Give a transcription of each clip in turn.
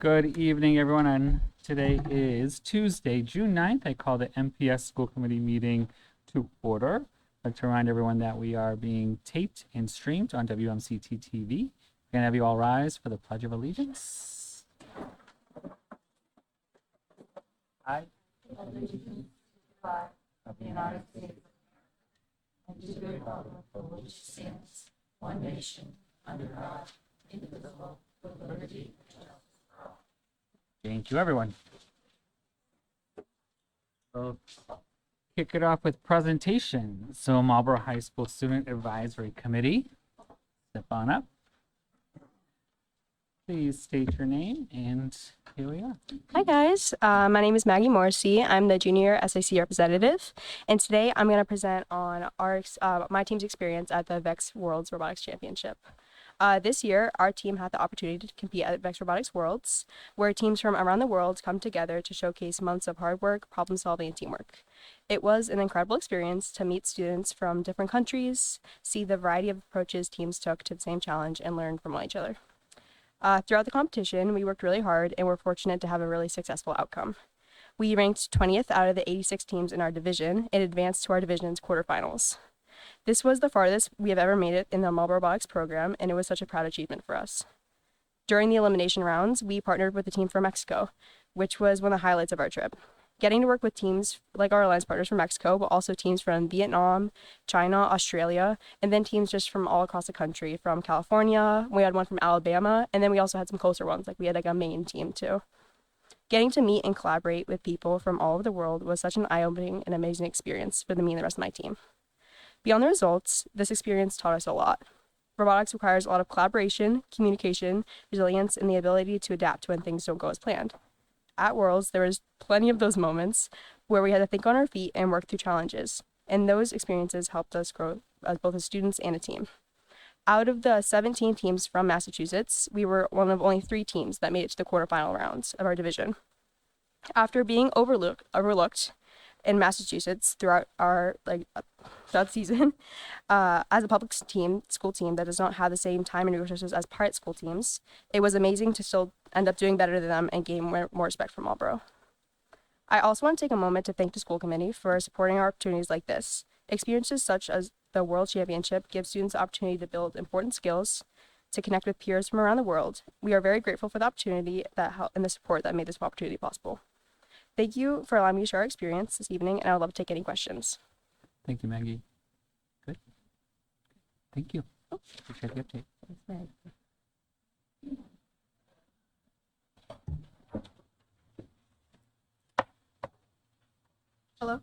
Good evening, everyone. And today is Tuesday, June 9th. I call the MPS School Committee meeting to order. I'd like to remind everyone that we are being taped and streamed on WMCT-TV. We're going to have you all rise for the Pledge of Allegiance. I pledge allegiance to the flag of the United States and to the republic for which it stands, one nation, under God, indivisible, with liberty and justice. Thank you, everyone. We'll kick it off with presentation. So Marlboro High School Student Advisory Committee, step on up. Please state your name, and here we are. Hi guys, my name is Maggie Morrissey. I'm the junior SAC representative, and today I'm going to present on my team's experience at the VEX Worlds Robotics Championship. This year, our team had the opportunity to compete at VEX Robotics Worlds, where teams from around the world come together to showcase months of hard work, problem solving, and teamwork. It was an incredible experience to meet students from different countries, see the variety of approaches teams took to the same challenge, and learn from each other. Throughout the competition, we worked really hard and were fortunate to have a really successful outcome. We ranked 20th out of the 86 teams in our division and advanced to our division's quarterfinals. This was the farthest we have ever made it in the Marlboro Robotics program, and it was such a proud achievement for us. During the elimination rounds, we partnered with a team from Mexico, which was one of the highlights of our trip. Getting to work with teams like our alliance partners from Mexico, but also teams from Vietnam, China, Australia, and then teams just from all across the country, from California, we had one from Alabama, and then we also had some closer ones, like we had a Maine team too. Getting to meet and collaborate with people from all over the world was such an eye-opening and amazing experience for me and the rest of my team. Beyond the results, this experience taught us a lot. Robotics requires a lot of collaboration, communication, resilience, and the ability to adapt when things don't go as planned. At Worlds, there was plenty of those moments where we had to think on our feet and work through challenges, and those experiences helped us grow as both as students and a team. Out of the 17 teams from Massachusetts, we were one of only 3 teams that made it to the quarterfinal rounds of our division. After being overlooked in Massachusetts throughout the season, as a public school team that does not have the same time and resources as private school teams, it was amazing to still end up doing better than them and gain more respect from Marlboro. I also want to take a moment to thank the school committee for supporting our opportunities like this. Experiences such as the World Championship give students the opportunity to build important skills, to connect with peers from around the world. We are very grateful for the opportunity and the support that made this opportunity possible. Thank you for allowing me to share our experience this evening, and I would love to take any questions. Thank you, Maggie. Good. Thank you. Appreciate the update. Hello.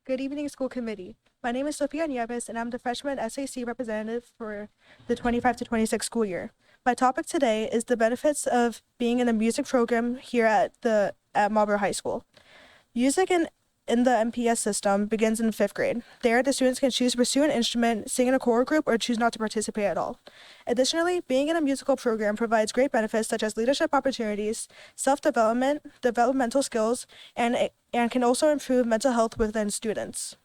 Good evening, school committee. My name is Sophia Nieves, and I'm the freshman SAC representative for the 25 to 26 school year. My topic today is the benefits of being in the music program here at Marlboro High School. Music in the MPS system begins in 5th grade. There, the students can choose to pursue an instrument, sing in a choral group, or choose not to participate at all. Additionally, being in a musical program provides great benefits such as leadership opportunities, self-development, developmental skills, and can also improve mental health within students.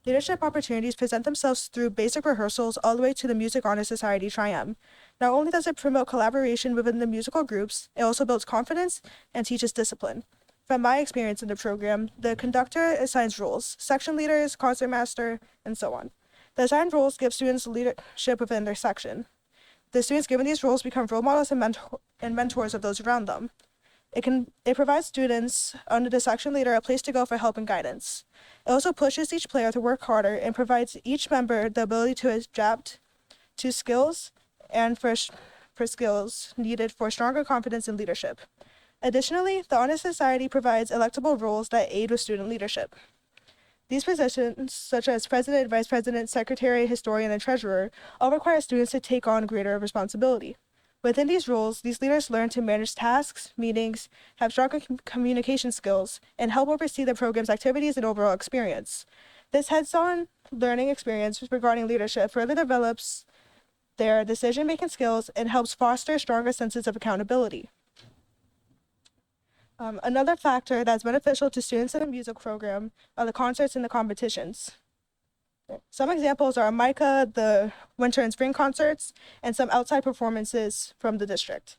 Leadership opportunities present themselves through basic rehearsals all the way to the Music Honor Society Triumph. Not only does it promote collaboration within the musical groups, it also builds confidence and teaches discipline. From my experience in the program, the conductor assigns roles, section leaders, concertmaster, and so on. The assigned roles give students leadership within their section. The students given these roles become role models and mentors of those around them. It provides students under the section leader a place to go for help and guidance. It also pushes each player to work harder and provides each member the ability to adapt to skills and for skills needed for stronger confidence and leadership. Additionally, the Honor Society provides electable roles that aid with student leadership. These positions, such as president, vice president, secretary, historian, and treasurer, all require students to take on greater responsibility. Within these roles, these leaders learn to manage tasks, meetings, have stronger communication skills, and help oversee the program's activities and overall experience. This hands-on learning experience regarding leadership further develops their decision-making skills and helps foster stronger senses of accountability. Another factor that's beneficial to students in the music program are the concerts and the competitions. Some examples are MICA, the winter and spring concerts, and some outside performances from the district.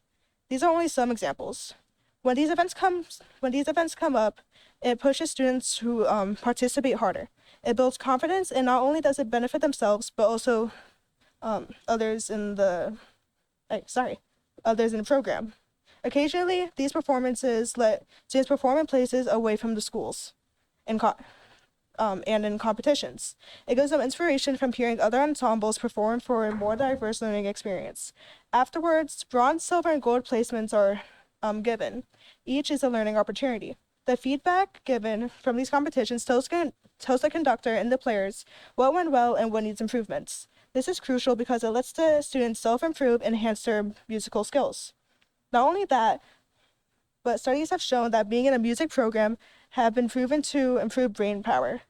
These are only some examples. When these events come up, it pushes students who participate harder. It builds confidence, and not only does it benefit themselves, but also others in the others in the program. Occasionally, these performances let students perform in places away from the schools and in competitions. It gives them inspiration from hearing other ensembles perform for a more diverse learning experience. Afterwards, bronze, silver, and gold placements are given. Each is a learning opportunity. The feedback given from these competitions tells the conductor and the players what went well and what needs improvements. This is crucial because it lets the students self-improve and enhance their musical skills. Not only that, but studies have shown that being in a music program have been proven to improve brain power.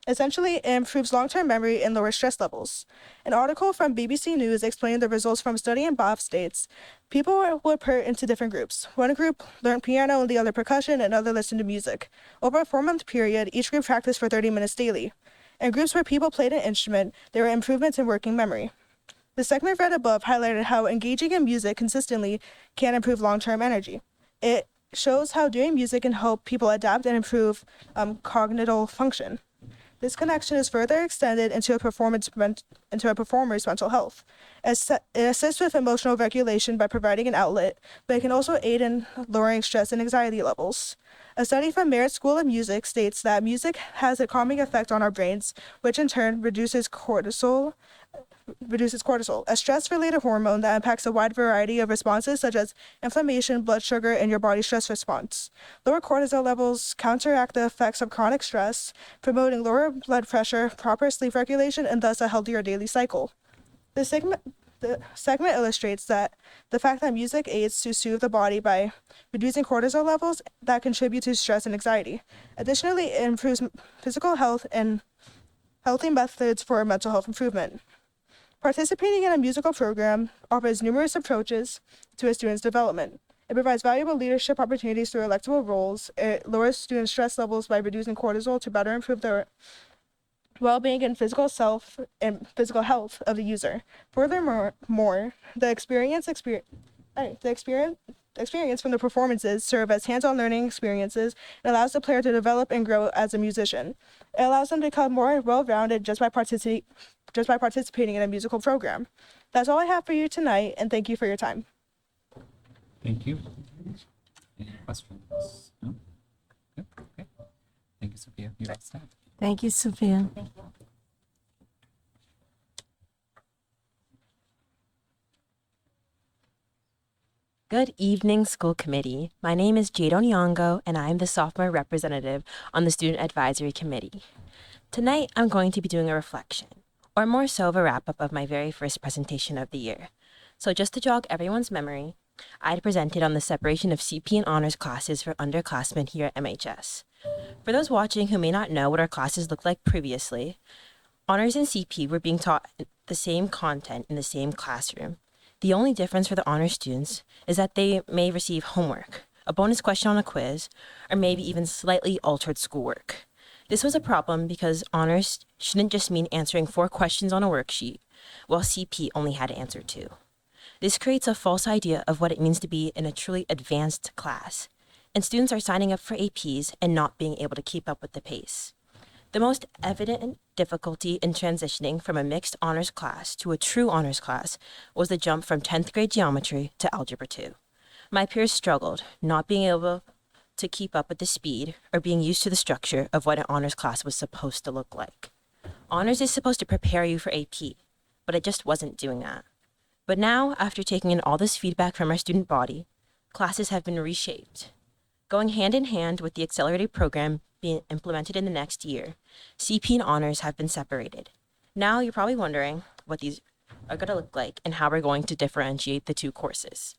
Essentially, it improves long-term memory and lower stress levels. An article from BBC News explained the results from a study in Bath states people were put into different groups. One group learned piano and the other percussion, and another listened to music. Over a 4-month period, each group practiced for 30 minutes daily. In groups where people played an instrument, there were improvements in working memory. The segment read above highlighted how engaging in music consistently can improve long-term energy. It shows how doing music can help people adapt and improve cognitive function. This connection is further extended into a performer's mental health. It assists with emotional regulation by providing an outlet, but it can also aid in lowering stress and anxiety levels. A study from Merit School of Music states that music has a calming effect on our brains, which in turn reduces cortisol, a stress-related hormone that impacts a wide variety of responses such as inflammation, blood sugar, and your body's stress response. Lower cortisol levels counteract the effects of chronic stress, promoting lower blood pressure, proper sleep regulation, and thus a healthier daily cycle. The segment illustrates that the fact that music aids to soothe the body by reducing cortisol levels that contribute to stress and anxiety. Additionally, it improves physical health and healthy methods for mental health improvement. Participating in a musical program offers numerous approaches to a student's development. It provides valuable leadership opportunities through electable roles. It lowers students' stress levels by reducing cortisol to better improve their well-being and physical health of the user. Furthermore, the experience from the performances serve as hands-on learning experiences and allows the player to develop and grow as a musician. It allows them to become more well-rounded just by participating in a musical program. That's all I have for you tonight, and thank you for your time. Thank you. Any questions? No? Good. Okay. Thank you, Sophia. You're all set. Thank you, Sophia. Good evening, school committee. My name is Jade Onyongo, and I am the sophomore representative on the Student Advisory Committee. Tonight, I'm going to be doing a reflection, or more so of a wrap-up of my very first presentation of the year. So just to jog everyone's memory, I presented on the separation of CP and honors classes for underclassmen here at MHS. For those watching who may not know what our classes looked like previously, honors and CP were being taught the same content in the same classroom. The only difference for the honors students is that they may receive homework, a bonus question on a quiz, or maybe even slightly altered schoolwork. This was a problem because honors shouldn't just mean answering 4 questions on a worksheet, while CP only had to answer 2. This creates a false idea of what it means to be in a truly advanced class, and students are signing up for APs and not being able to keep up with the pace. The most evident difficulty in transitioning from a mixed honors class to a true honors class was the jump from 10th grade geometry to Algebra 2. My peers struggled, not being able to keep up with the speed or being used to the structure of what an honors class was supposed to look like. Honors is supposed to prepare you for AP, but it just wasn't doing that. But now, after taking in all this feedback from our student body, classes have been reshaped. Going hand in hand with the accelerated program being implemented in the next year, CP and honors have been separated. Now you're probably wondering what these are going to look like and how we're going to differentiate the 2 courses.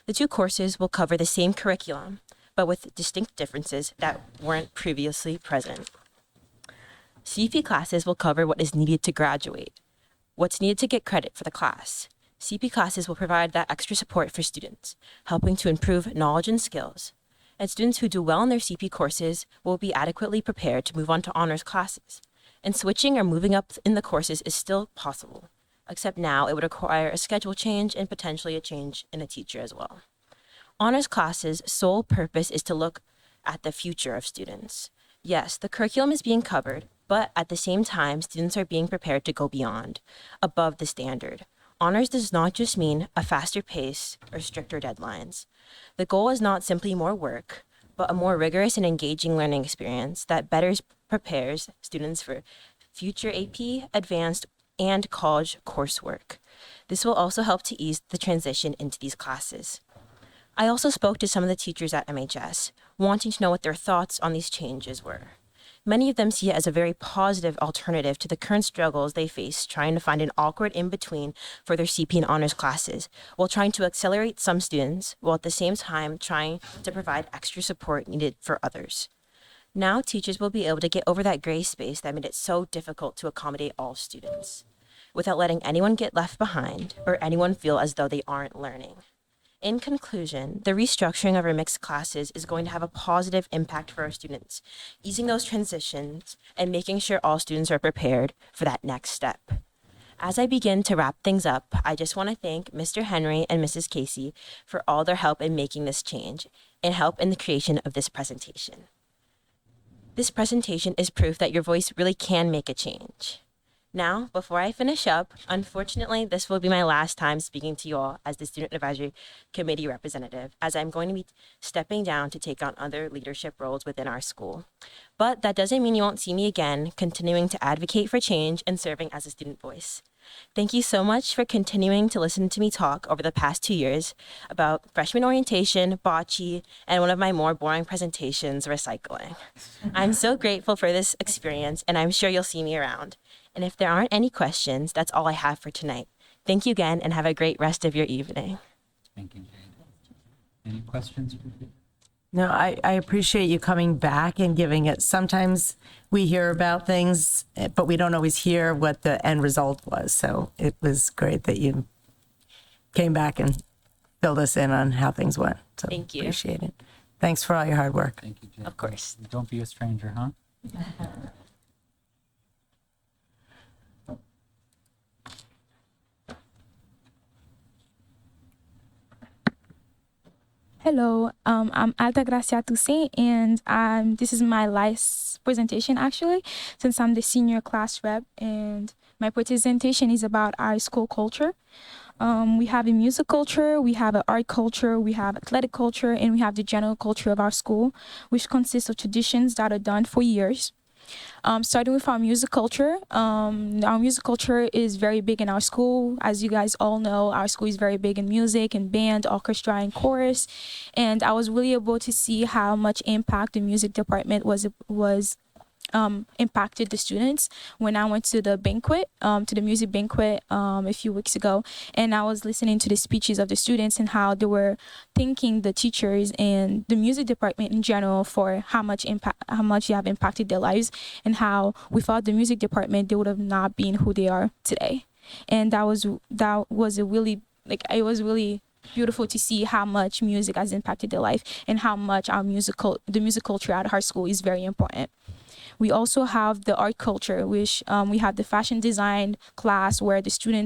The 2 courses will cover the same curriculum, but with distinct differences that weren't previously present. CP classes will cover what is needed to graduate, what's needed to get credit for the class. CP classes will provide that extra support for students, helping to improve knowledge and skills. And students who do well in their CP courses will be adequately prepared to move on to honors classes. And switching or moving up in the courses is still possible, except now it would require a schedule change and potentially a change in a teacher as well. Honors classes' sole purpose is to look at the future of students. Yes, the curriculum is being covered, but at the same time, students are being prepared to go beyond, above the standard. Honors does not just mean a faster pace or stricter deadlines. The goal is not simply more work, but a more rigorous and engaging learning experience that better prepares students for future AP, advanced, and college coursework. This will also help to ease the transition into these classes. I also spoke to some of the teachers at MHS, wanting to know what their thoughts on these changes were. Many of them see it as a very positive alternative to the current struggles they face trying to find an awkward in-between for their CP and honors classes, while trying to accelerate some students, while at the same time trying to provide extra support needed for others. Now teachers will be able to get over that gray space that made it so difficult to accommodate all students, without letting anyone get left behind or anyone feel as though they aren't learning. In conclusion, the restructuring of our mixed classes is going to have a positive impact for our students, easing those transitions and making sure all students are prepared for that next step. As I begin to wrap things up, I just want to thank Mr. Henry and Mrs. Casey for all their help in making this change and help in the creation of this presentation. This presentation is proof that your voice really can make a change. Now, before I finish up, unfortunately, this will be my last time speaking to you all as the Student Advisory Committee representative, as I'm going to be stepping down to take on other leadership roles within our school. But that doesn't mean you won't see me again, continuing to advocate for change and serving as a student voice. Thank you so much for continuing to listen to me talk over the past 2 years about freshman orientation, bocce, and one of my more boring presentations, recycling. I'm so grateful for this experience, and I'm sure you'll see me around. And if there aren't any questions, that's all I have for tonight. Thank you again, and have a great rest of your evening. Thank you, Jade. Any questions? No, I appreciate you coming back and giving it. Sometimes we hear about things, but we don't always hear what the end result was. So it was great that you came back and filled us in on how things went. So Thank you. Appreciate it. Thanks for all your hard work. Thank you, Jade. Of course. Don't be a stranger, huh? Hello, I'm Alta Gracia Toussaint, and this is my last presentation actually, since I'm the senior class rep, and my presentation is about our school culture. We have a music culture, we have an art culture, we have athletic culture, and we have the general culture of our school, which consists of traditions that are done for years. Starting with our music culture. Our music culture is very big in our school. As you guys all know, our school is very big in music and band, orchestra, and chorus. And I was really able to see how much impact the music department was impacted the students when I went to the banquet, to the music banquet a few weeks ago, and I was listening to the speeches of the students and how they were thanking the teachers and the music department in general for how much you have impacted their lives, and how without the music department they would have not been who they are today. And that was a really, it was really beautiful to see how much music has impacted their life and how much the music culture at our school is very important. We also have the art culture, which we have the fashion design class where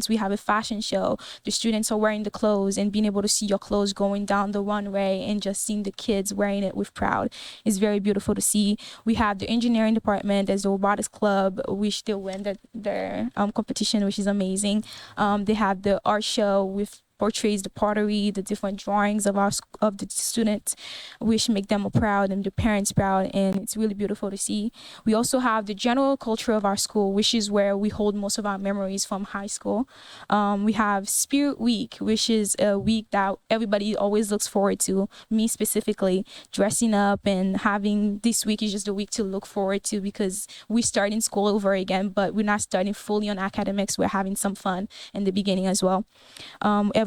we have a fashion show. The students are wearing the clothes, and being able to see your clothes going down the runway and just seeing the kids wearing it with pride is very beautiful to see. We have the engineering department, there's the robotics club, which they win their competition, which is amazing. They have the art show with portrays the pottery, the different drawings of the students, which make them proud and the parents proud, and it's really beautiful to see. We also have the general culture of our school, which is where we hold most of our memories from high school. We have Spirit Week, which is a week that everybody always looks forward to. Me specifically, dressing up and having this week is just a week to look forward to, because we're starting school over again, but we're not starting fully on academics. We're having some fun in the beginning as well.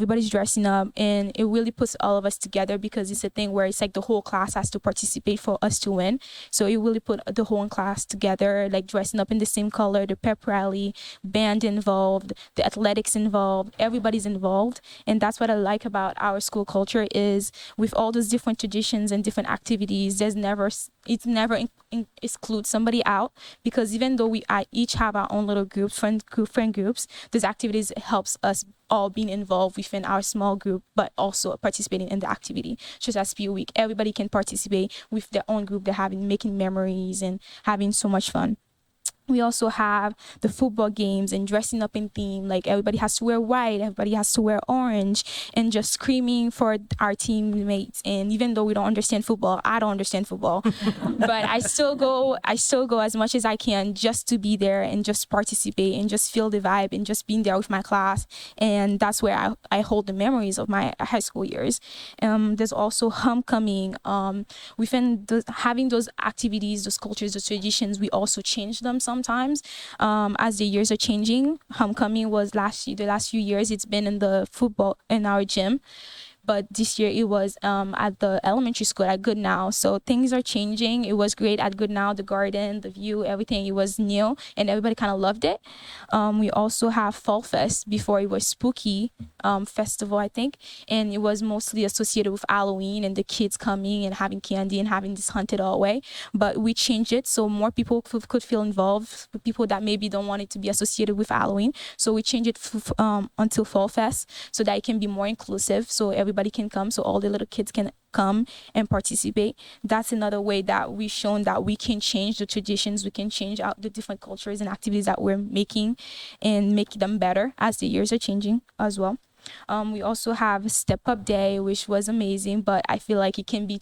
Everybody's dressing up, and it really puts all of us together, because it's a thing where it's like the whole class has to participate for us to win. So it really put the whole class together, like dressing up in the same color, the pep rally, band involved, the athletics involved, everybody's involved. And that's what I like about our school culture, is with all those different traditions and different activities, it never excludes somebody out, because even though we each have our own little friend groups, those activities helps us all being involved within our small group, but also participating in the activity, just as PE Week. Everybody can participate with their own group. They're making memories and having so much fun. We also have the football games and dressing up in theme. Like everybody has to wear white, everybody has to wear orange, and just screaming for our teammates. And even though we don't understand football, I don't understand football, but I still go as much as I can just to be there and just participate and just feel the vibe and just being there with my class. And that's where I hold the memories of my high school years. There's also homecoming. Within having those activities, those cultures, those traditions, we also change them sometimes as the years are changing. Homecoming was the last few years it's been in the football in our gym, but this year it was at the elementary school at Good Now. So things are changing. It was great at Good Now, the garden, the view, everything. It was new and everybody kind of loved it. We also have Fall Fest. Before it was Spooky Festival, I think, and it was mostly associated with Halloween and the kids coming and having candy and having this haunted hallway. But we changed it so more people could feel involved, people that maybe don't want it to be associated with Halloween. So we changed it until Fall Fest so that it can be more inclusive, so everybody can come, so all the little kids can come and participate. That's another way that we've shown that we can change the traditions, we can change out the different cultures and activities that we're making and make them better as the years are changing as well. We also have Step Up Day, which was amazing, but I feel like it can be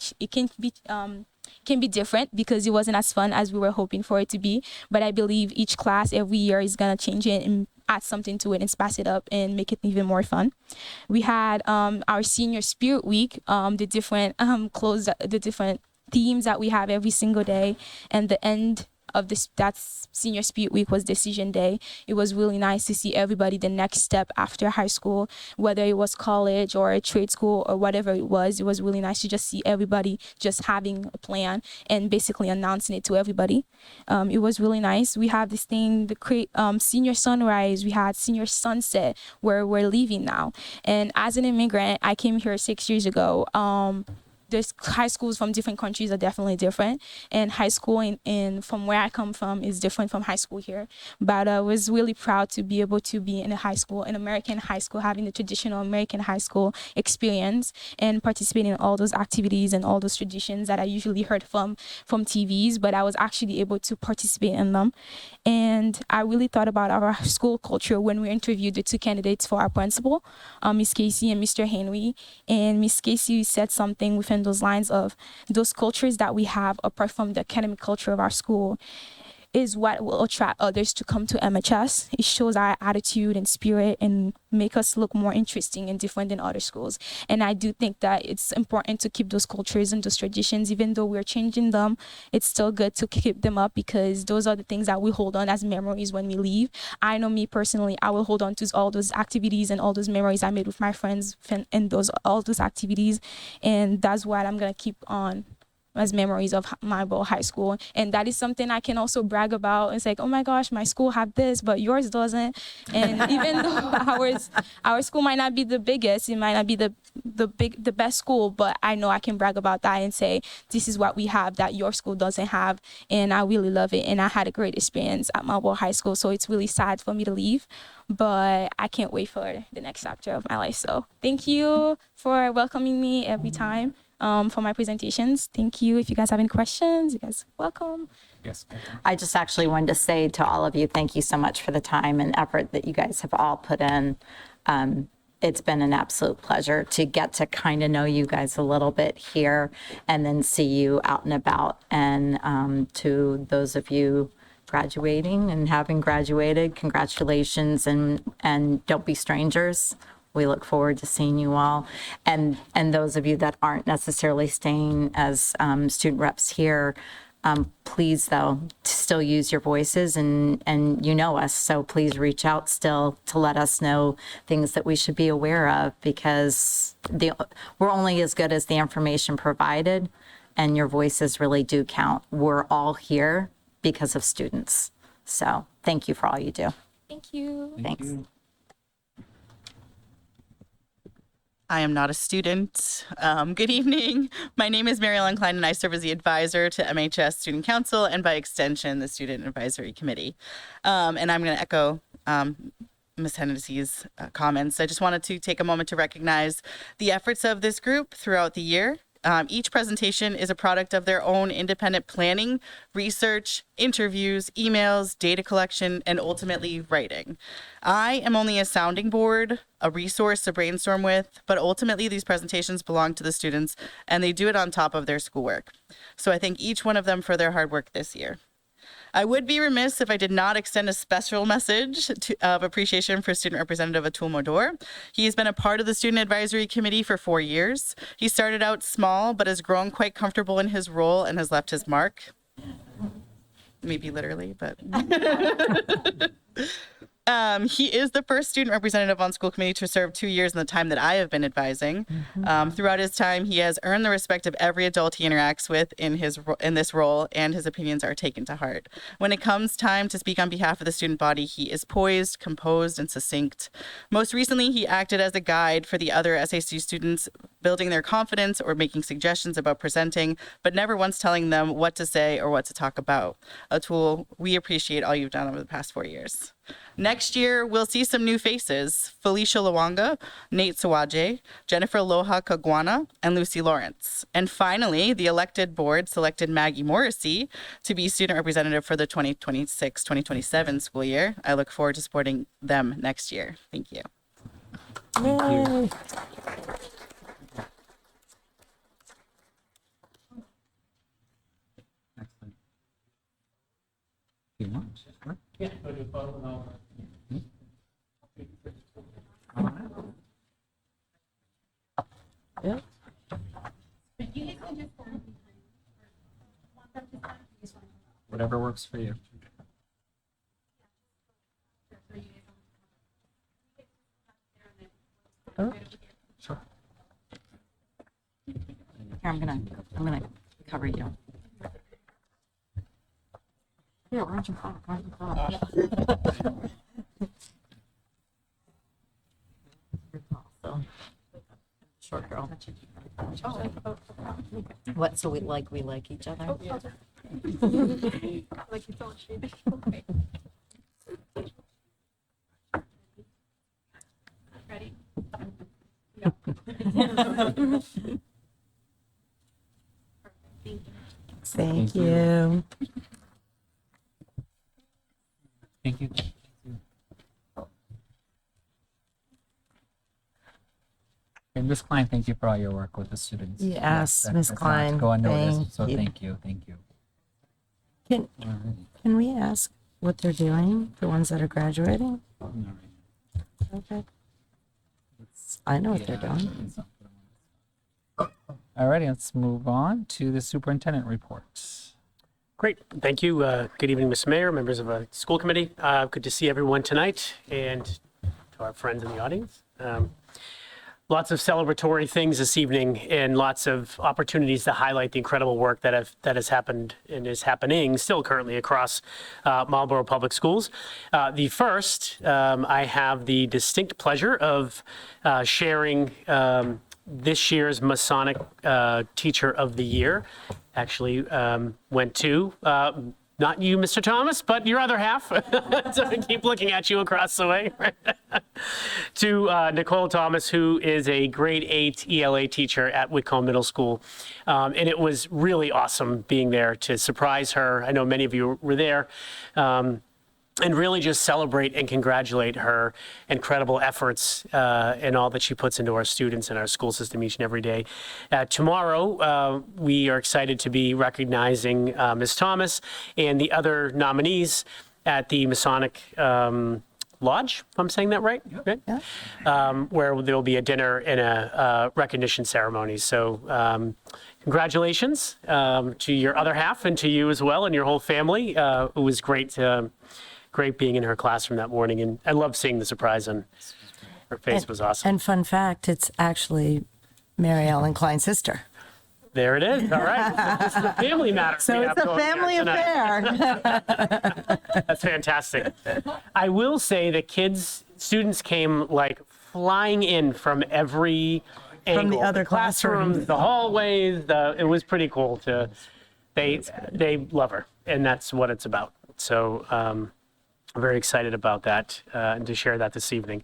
different because it wasn't as fun as we were hoping for it to be. But I believe each class every year is gonna change it and add something to it and spice it up and make it even more fun. We had our Senior Spirit Week, the different the different themes that we have every single day, and the end of that's Senior Spirit Week was Decision Day. It was really nice to see everybody the next step after high school, whether it was college or a trade school or whatever it was really nice to just see everybody just having a plan and basically announcing it to everybody. It was really nice. We have this thing, Senior Sunrise, we had Senior Sunset, where we're leaving now. And as an immigrant, I came here 6 years ago. There's high schools from different countries are definitely different, and high school in from where I come from is different from high school here. But I was really proud to be able to be in an American high school, having the traditional American high school experience and participating in all those activities and all those traditions that I usually heard from TVs, but I was actually able to participate in them. And I really thought about our school culture when we interviewed the two candidates for our principal, Miss Casey and Mr. Henry. And Miss Casey said something within those lines of those cultures that we have apart from the academic culture of our school is what will attract others to come to MHS. It shows our attitude and spirit and make us look more interesting and different than other schools. And I do think that it's important to keep those cultures and those traditions. Even though we're changing them, it's still good to keep them up because those are the things that we hold on as memories when we leave. I know me personally, I will hold on to all those activities and all those memories I made with my friends and all those activities. And that's what I'm going to keep on as memories of Marlboro High School. And that is something I can also brag about. It's like, oh my gosh, my school have this, but yours doesn't. And even though our school might not be the biggest, it might not be the best school, but I know I can brag about that and say, this is what we have that your school doesn't have. And I really love it. And I had a great experience at Marlboro High School. So it's really sad for me to leave, but I can't wait for the next chapter of my life. So thank you for welcoming me every time. For my presentations. Thank you. If you guys have any questions, you guys are welcome. Yes. I just actually wanted to say to all of you, thank you so much for the time and effort that you guys have all put in. It's been an absolute pleasure to get to kind of know you guys a little bit here and then see you out and about. And to those of you graduating and having graduated, congratulations, and don't be strangers. We look forward to seeing you all. And those of you that aren't necessarily staying as student reps here, please, though, still use your voices and you know us. So please reach out still to let us know things that we should be aware of because we're only as good as the information provided and your voices really do count. We're all here because of students. So thank you for all you do. Thank you. Thanks. You. I am not a student. Good evening. My name is Mary Ellen Klein, and I serve as the advisor to MHS Student Council and by extension, the Student Advisory Committee. And I'm going to echo Ms. Hennessy's comments. I just wanted to take a moment to recognize the efforts of this group throughout the year. Each presentation is a product of their own independent planning, research, interviews, emails, data collection, and ultimately writing. I am only a sounding board, a resource to brainstorm with, but ultimately these presentations belong to the students and they do it on top of their schoolwork. So I thank each one of them for their hard work this year. I would be remiss if I did not extend a special message of appreciation for Student Representative Atul Modor. He has been a part of the Student Advisory Committee for 4 years. He started out small, but has grown quite comfortable in his role and has left his mark. Maybe literally, but... He is the first student representative on school committee to serve 2 years in the time that I have been advising. Throughout his time, he has earned the respect of every adult he interacts with in this role, and his opinions are taken to heart. When it comes time to speak on behalf of the student body, he is poised, composed, and succinct. Most recently, he acted as a guide for the other SAC students, building their confidence or making suggestions about presenting, but never once telling them what to say or what to talk about. Atul, we appreciate all you've done over the past 4 years. Next year, we'll see some new faces: Felicia Lawanga, Nate Sawaje, Jennifer Loha Kagwana, and Lucy Lawrence. And finally, the elected board selected Maggie Morrissey to be student representative for the 2026-2027 school year. I look forward to supporting them next year. Thank you. Thank you. Excellent. Do you want? Sure. Yeah. Whatever works for you. Oh. Sure. Here, I'm gonna cover you. Yeah, why don't you follow? Why don't you follow? You're tall, so. Short girl. What? So we like each other. Ready? Thank you. Thank you. And Ms. Klein, thank you for all your work with the students. Yes, That- Ms. that's not to Klein, go unnoticed, thank so you. thank you, thank you. Can Alrighty. can we ask what they're doing? The ones that are graduating? Alright. Okay. I know what they're doing. Alrighty, let's move on to the superintendent reports. Great. Thank you. Good evening, Mr. Mayor, members of the school committee. Good to see everyone tonight and to our friends in the audience. Lots of celebratory things this evening and lots of opportunities to highlight the incredible work that has happened and is happening still currently across Marlborough Public Schools. The first, I have the distinct pleasure of sharing this year's Masonic Teacher of the Year. Actually went to, not you, Mr. Thomas, but your other half. So I keep looking at you across the way. To Nicole Thomas, who is a grade 8 ELA teacher at Whitcomb Middle School. And it was really awesome being there to surprise her. I know many of you were there. And really just celebrate and congratulate her incredible efforts and all that she puts into our students and our school system each and every day. Tomorrow, we are excited to be recognizing Ms. Thomas and the other nominees at the Masonic Lodge, if I'm saying that right? Right? Yeah. Where there will be a dinner and a recognition ceremony. So congratulations to your other half and to you as well and your whole family. It was great being in her classroom that morning, and I love seeing the surprise on her face. Was awesome. And fun fact, it's actually Mary Ellen Klein's sister. There it is. All right. This is a family matter. So we it's have a going here family tonight. affair. That's fantastic. I will say that students came like flying in from every angle. From the other classrooms, the hallways. It was pretty cool they love her, and that's what it's about. So I'm very excited about that and to share that this evening.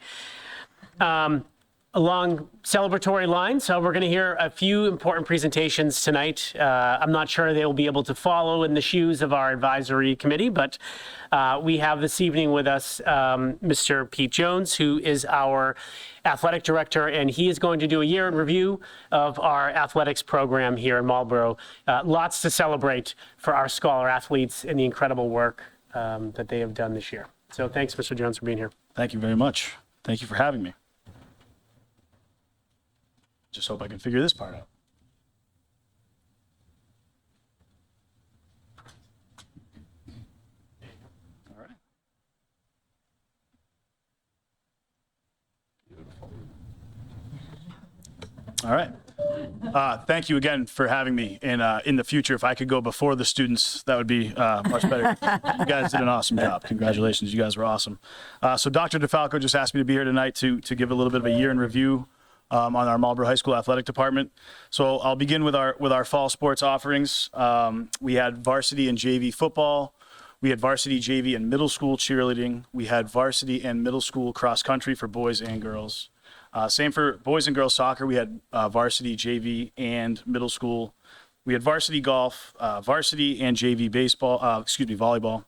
Along celebratory lines, we're going to hear a few important presentations tonight. I'm not sure they will be able to follow in the shoes of our advisory committee, but we have this evening with us Mr. Pete Jones, who is our athletic director, and he is going to do a year in review of our athletics program here in Marlborough. Lots to celebrate for our scholar athletes and the incredible work that they have done this year. So thanks, Mr. Jones, for being here. Thank you very much. Thank you for having me. Just hope I can figure this part out. All right. All right. Thank you again for having me. And in the future, if I could go before the students, that would be much better. You guys did an awesome job. Congratulations. You guys were awesome. So Dr. DeFalco just asked me to be here tonight to give a little bit of a year in review on our Marlborough High School athletic department. So I'll begin with our fall sports offerings. We had varsity and JV football. We had varsity, JV, and middle school cheerleading. We had varsity and middle school cross country for boys and girls. Same for boys and girls soccer. We had varsity, JV, and middle school. We had varsity golf, varsity and JV volleyball,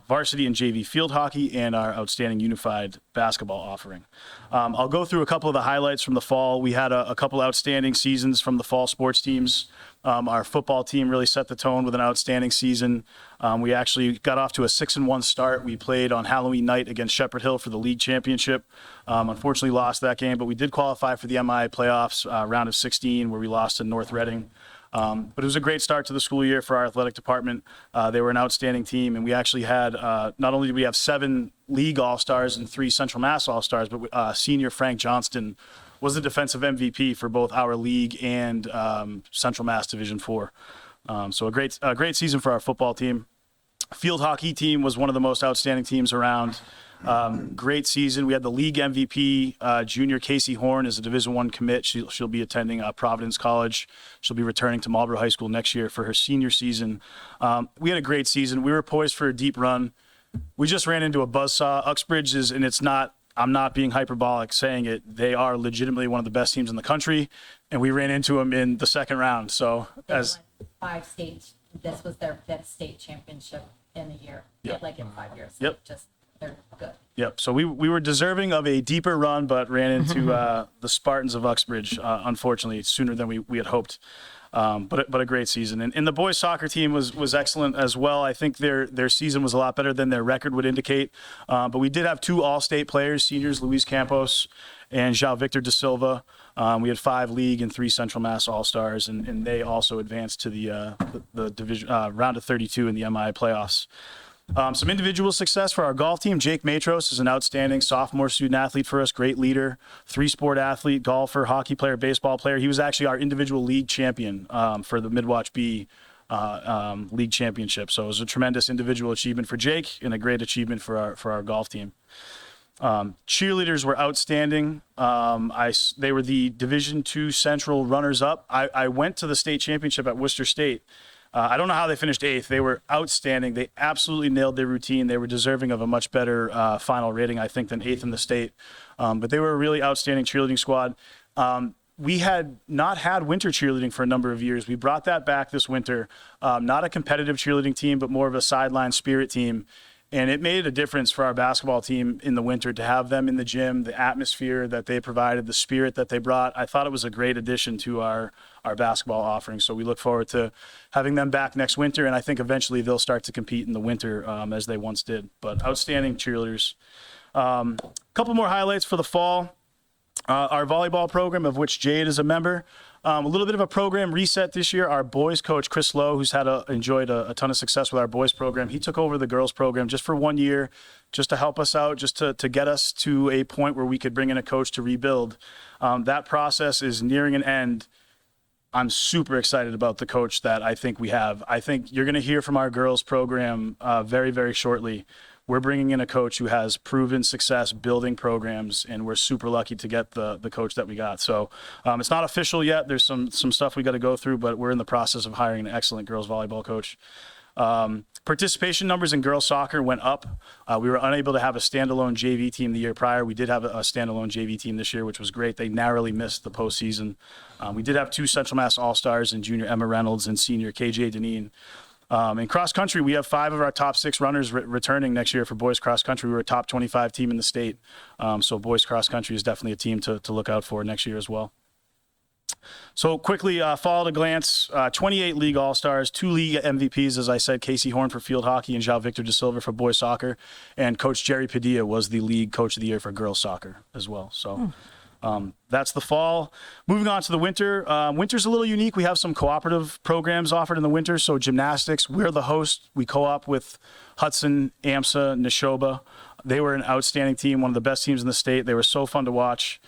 varsity and JV field hockey, and our outstanding unified basketball offering. I'll go through a couple of the highlights from the fall. We had a couple outstanding seasons from the fall sports teams. Our football team really set the tone with an outstanding season. We actually got off to a 6-1 start. We played on Halloween night against Shepherd Hill for the league championship. Unfortunately lost that game, but we did qualify for the MI playoffs, round of 16, where we lost to North Reading. But it was a great start to the school year for our athletic department. They were an outstanding team, and we actually had, not only did we have 7 league All-Stars and 3 Central Mass All-Stars, but senior Frank Johnston was the defensive MVP for both our league and Central Mass Division 4. So a great season for our football team. Field hockey team was one of the most outstanding teams around. Great season. We had the league MVP, junior Casey Horn, is a Division I commit. She'll be attending Providence College. She'll be returning to Marlborough High School next year for her senior season. We had a great season. We were poised for a deep run. We just ran into a buzzsaw. Uxbridge is, and I'm not being hyperbolic saying it, they are legitimately one of the best teams in the country, and we ran into them in the second round. So as 5 states, this was their 5th state championship in a year, Yep. like in 5 years. Yep. Just, they're good. Yep. So we were deserving of a deeper run, but ran into the Spartans of Uxbridge, unfortunately, sooner than we had hoped. But a great season. And the boys soccer team was excellent as well. I think their season was a lot better than their record would indicate. But we did have 2 all-state players, seniors Luis Campos and João Victor da Silva. We had 5 league and 3 Central Mass All-Stars, and they also advanced to the division round of 32 in the MI playoffs. Some individual success for our golf team. Jake Matros is an outstanding sophomore student athlete for us, great leader, 3-sport athlete, golfer, hockey player, baseball player. He was actually our individual league champion for the Midwatch B league championship. So it was a tremendous individual achievement for Jake and a great achievement for our golf team. Cheerleaders were outstanding. They were the Division II Central runners-up. I went to the state championship at Worcester State. I don't know how they finished 8th. They were outstanding. They absolutely nailed their routine. They were deserving of a much better final rating, I think, than 8th in the state. But they were a really outstanding cheerleading squad. We had not had winter cheerleading for a number of years. We brought that back this winter. Not a competitive cheerleading team, but more of a sideline spirit team. And it made a difference for our basketball team in the winter to have them in the gym, the atmosphere that they provided, the spirit that they brought. I thought it was a great addition to our basketball offering. So we look forward to having them back next winter. And I think eventually they'll start to compete in the winter as they once did. But outstanding cheerleaders. A couple more highlights for the fall. Our volleyball program, of which Jade is a member. A little bit of a program reset this year. Our boys coach, Chris Lowe, who's enjoyed a ton of success with our boys program, he took over the girls program just for 1 year, just to help us out, just to get us to a point where we could bring in a coach to rebuild. That process is nearing an end. I'm super excited about the coach that I think we have. I think you're going to hear from our girls program very, very shortly. We're bringing in a coach who has proven success building programs, and we're super lucky to get the coach that we got. So it's not official yet. There's some stuff we got to go through, but we're in the process of hiring an excellent girls volleyball coach. Participation numbers in girls soccer went up. We were unable to have a standalone JV team the year prior. We did have a standalone JV team this year, which was great. They narrowly missed the postseason. We did have 2 Central Mass All-Stars in junior Emma Reynolds and senior KJ Deneen. In cross country, we have 5 of our top 6 runners returning next year for boys cross country. We were a top 25 team in the state. So boys cross country is definitely a team to look out for next year as well. So quickly, fall at a glance, 28 league all-stars, 2 league MVPs, as I said, Casey Horn for field hockey and João Victor de Silva for boys soccer. And Coach Jerry Padilla was the league coach of the year for girls soccer as well. So that's the fall. Moving on to the winter. Winter's a little unique. We have some cooperative programs offered in the winter. So gymnastics, we're the host. We co-op with Hudson, AMSA, Neshoba. They were an outstanding team, one of the best teams in the state. They were so fun to watch.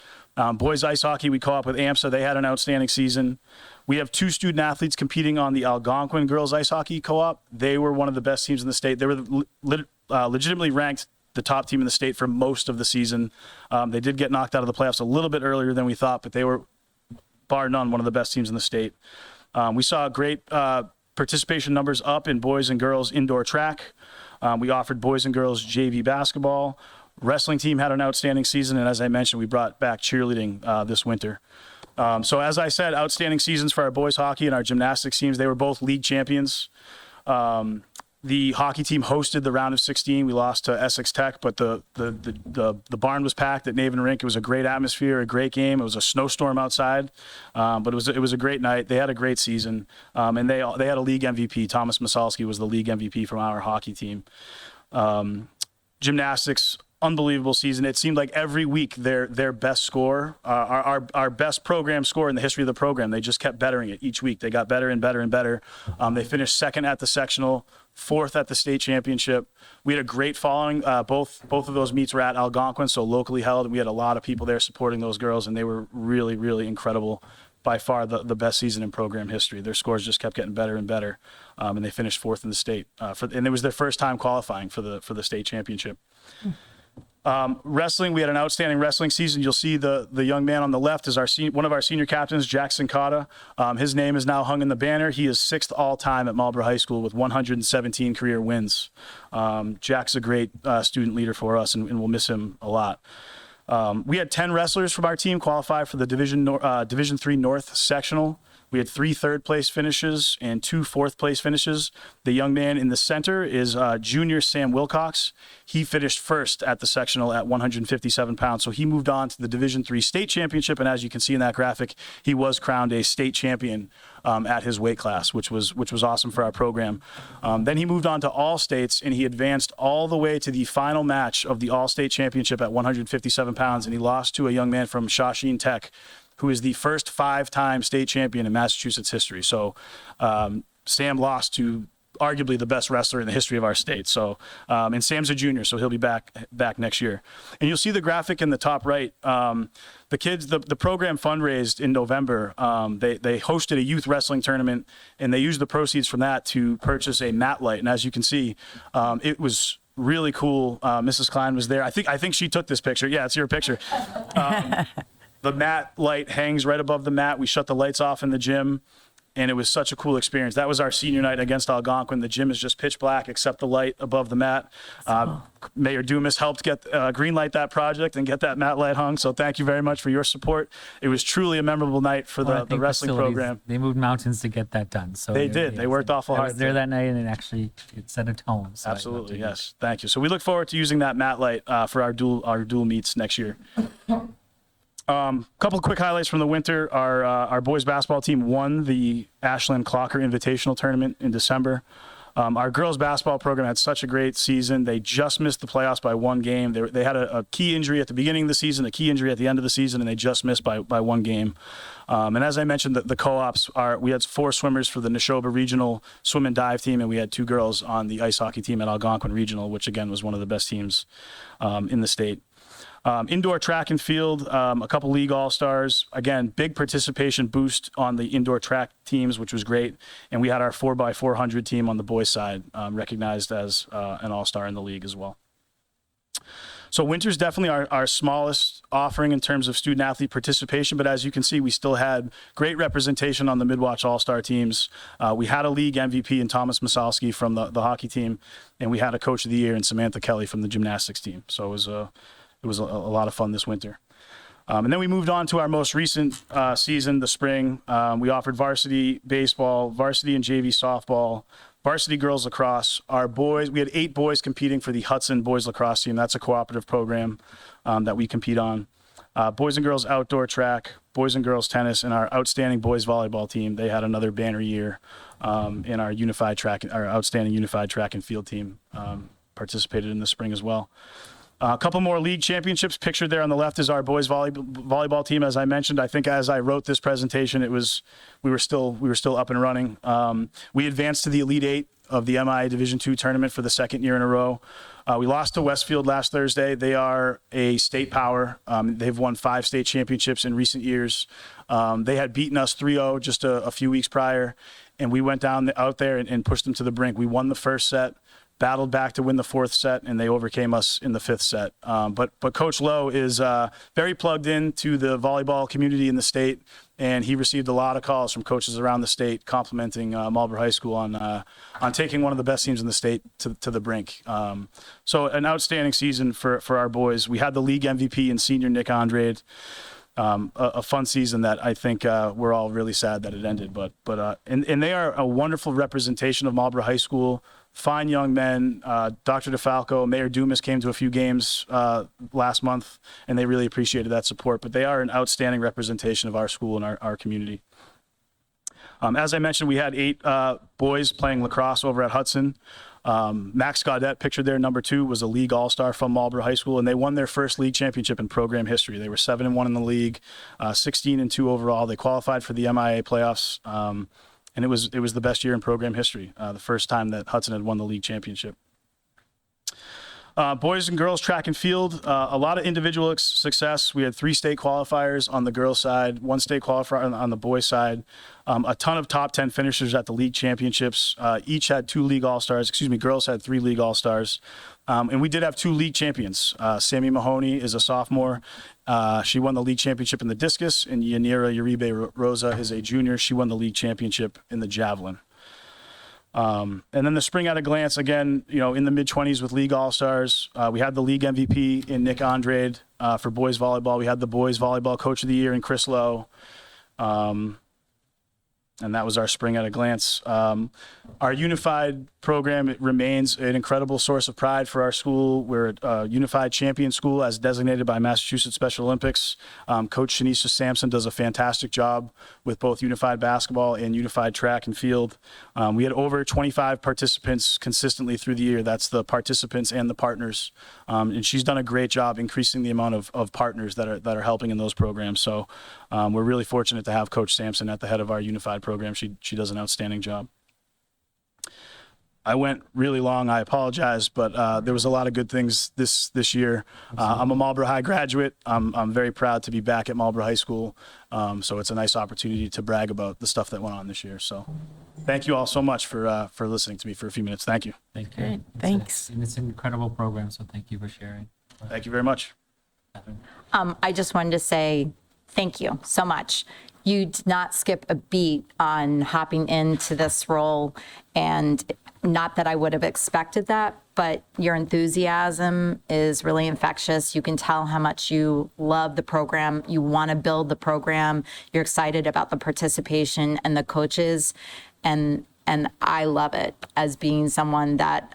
Boys ice hockey, we co-op with AMSA. They had an outstanding season. We have 2 student athletes competing on the Algonquin girls ice hockey co-op. They were one of the best teams in the state. They were legitimately ranked the top team in the state for most of the season. They did get knocked out of the playoffs a little bit earlier than we thought, but they were, bar none, one of the best teams in the state. We saw great participation numbers up in boys and girls indoor track. We offered boys and girls JV basketball. Wrestling team had an outstanding season, and as I mentioned, we brought back cheerleading this winter. So as I said, outstanding seasons for our boys hockey and our gymnastics teams. They were both league champions. The hockey team hosted the round of 16. We lost to Essex Tech, but the barn was packed at Naven Rink. It was a great atmosphere, a great game. It was a snowstorm outside, but it was a great night. They had a great season, and they had a league MVP. Thomas Masalski was the league MVP from our hockey team. Gymnastics, unbelievable season. It seemed like every week their best score, our best program score in the history of the program, they just kept bettering it each week. They got better and better and better. They finished 2nd at the sectional, 4th at the state championship. We had a great following. Both of those meets were at Algonquin, so locally held, and we had a lot of people there supporting those girls, and they were really, really incredible. By far the best season in program history. Their scores just kept getting better and better, and they finished 4th in the state. And it was their first time qualifying for the state championship. Wrestling, we had an outstanding wrestling season. You'll see the young man on the left is one of our senior captains, Jackson Cotta. His name is now hung in the banner. He is 6th all time at Marlborough High School with 117 career wins. Jack's a great student leader for us, and we'll miss him a lot. We had 10 wrestlers from our team qualify for the Division III North sectional. We had 3 third-place finishes and 2 fourth-place finishes. The young man in the center is junior Sam Wilcox. He finished 1st at the sectional at 157 pounds. So he moved on to the Division III state championship, and as you can see in that graphic, he was crowned a state champion at his weight class, which was awesome for our program. Then he moved on to all states, and he advanced all the way to the final match of the all-state championship at 157 pounds, and he lost to a young man from Shawsheen Tech, who is the first 5-time state champion in Massachusetts history. So Sam lost to arguably the best wrestler in the history of our state. So, and Sam's a junior, so he'll be back next year. And you'll see the graphic in the top right. The kids, the program fundraised in November. They hosted a youth wrestling tournament, and they used the proceeds from that to purchase a mat light. And as you can see, it was really cool. Mrs. Klein was there. I think she took this picture. Yeah, it's your picture. The mat light hangs right above the mat. We shut the lights off in the gym, and it was such a cool experience. That was our senior night against Algonquin. The gym is just pitch black except the light above the mat. Mayor Dumas helped get green light that project and get that mat light hung. So thank you very much for your support. It was truly a memorable night for the wrestling program. They moved mountains to get that done. So they did. They worked awful hard. I was there that night, and it set a tone. So absolutely, yes. Thank you. So we look forward to using that mat light for our dual meets next year. Couple of quick highlights from the winter. Our boys basketball team won the Ashland Clocker Invitational Tournament in December. Our girls basketball program had such a great season. They just missed the playoffs by 1 game. They had a key injury at the beginning of the season, a key injury at the end of the season, and they just missed by 1 game. And as I mentioned, the co-ops we had 4 swimmers for the Neshoba Regional Swim and Dive team, and we had 2 girls on the ice hockey team at Algonquin Regional, which again was one of the best teams in the state. Indoor track and field, a couple league all-stars. Again, big participation boost on the indoor track teams, which was great. And we had our 4x400 team on the boys' side recognized as an all-star in the league as well. So winter's definitely our smallest offering in terms of student athlete participation, but as you can see, we still had great representation on the Midwatch All-Star teams. We had a league MVP in Thomas Masalski from the hockey team, and we had a coach of the year in Samantha Kelly from the gymnastics team. So it was a lot of fun this winter. And then we moved on to our most recent season, the spring. We offered varsity baseball, varsity and JV softball, varsity girls lacrosse. Our boys, we had 8 boys competing for the Hudson Boys Lacrosse Team. That's a cooperative program that we compete on. Boys and girls outdoor track, boys and girls tennis, and our outstanding boys volleyball team. They had another banner year in our outstanding unified track and field team participated in the spring as well. A couple more league championships. Pictured there on the left is our boys volleyball team. As I mentioned, I think as I wrote this presentation, we were still up and running. We advanced to the Elite Eight of the MIA Division II tournament for the second year in a row. We lost to Westfield last Thursday. They are a state power. They've won 5 state championships in recent years. They had beaten us 3-0 just a few weeks prior, and we went out there and pushed them to the brink. We won the first set, battled back to win the 4th set, and they overcame us in the 5th set. But Coach Lowe is very plugged into the volleyball community in the state, and he received a lot of calls from coaches around the state complimenting Marlboro High School on taking one of the best teams in the state to the brink. So an outstanding season for our boys. We had the league MVP in senior Nick Andrade. A fun season that I think we're all really sad that it ended. But they are a wonderful representation of Marlboro High School. Fine young men. Dr. DeFalco, Mayor Dumas came to a few games last month, and they really appreciated that support. But they are an outstanding representation of our school and our community. As I mentioned, we had 8 boys playing lacrosse over at Hudson. Max Gaudette, pictured there, number 2, was a league all-star from Marlboro High School, and they won their first league championship in program history. They were 7-1 in the league, 16-2 overall. They qualified for the MIA playoffs, and it was the best year in program history, the first time that Hudson had won the league championship. Boys and girls track and field, a lot of individual success. We had 3 state qualifiers on the girls' side, 1 state qualifier on the boys' side, a ton of top 10 finishers at the league championships. Each had 2 league all-stars. Girls had 3 league all-stars. And we did have 2 league champions. Sammy Mahoney is a sophomore. She won the league championship in the discus, and Yanira Uribe Rosa is a junior. She won the league championship in the javelin. And then the spring at a glance, again, in the mid-20s with league all-stars. We had the league MVP in Nick Andrade for boys volleyball. We had the boys volleyball coach of the year in Chris Lowe. And that was our spring at a glance. Our unified program, it remains an incredible source of pride for our school. We're a unified champion school as designated by Massachusetts Special Olympics. Coach Shanisha Sampson does a fantastic job with both unified basketball and unified track and field. We had over 25 participants consistently through the year. That's the participants and the partners. And she's done a great job increasing the amount of partners that are helping in those programs. So we're really fortunate to have Coach Sampson at the head of our unified program. She does an outstanding job. I went really long. I apologize, but there was a lot of good things this year. I'm a Marlboro High graduate. I'm very proud to be back at Marlboro High School. So it's a nice opportunity to brag about the stuff that went on this year. So thank you all so much for listening to me for a few minutes. Thank you. Thank you. Great, thanks. And it's an incredible program, so thank you for sharing. Thank you very much. Catherine? I just wanted to say thank you so much. You did not skip a beat on hopping into this role, and not that I would have expected that, but your enthusiasm is really infectious. You can tell how much you love the program. You want to build the program. You're excited about the participation and the coaches, and I love it as being someone that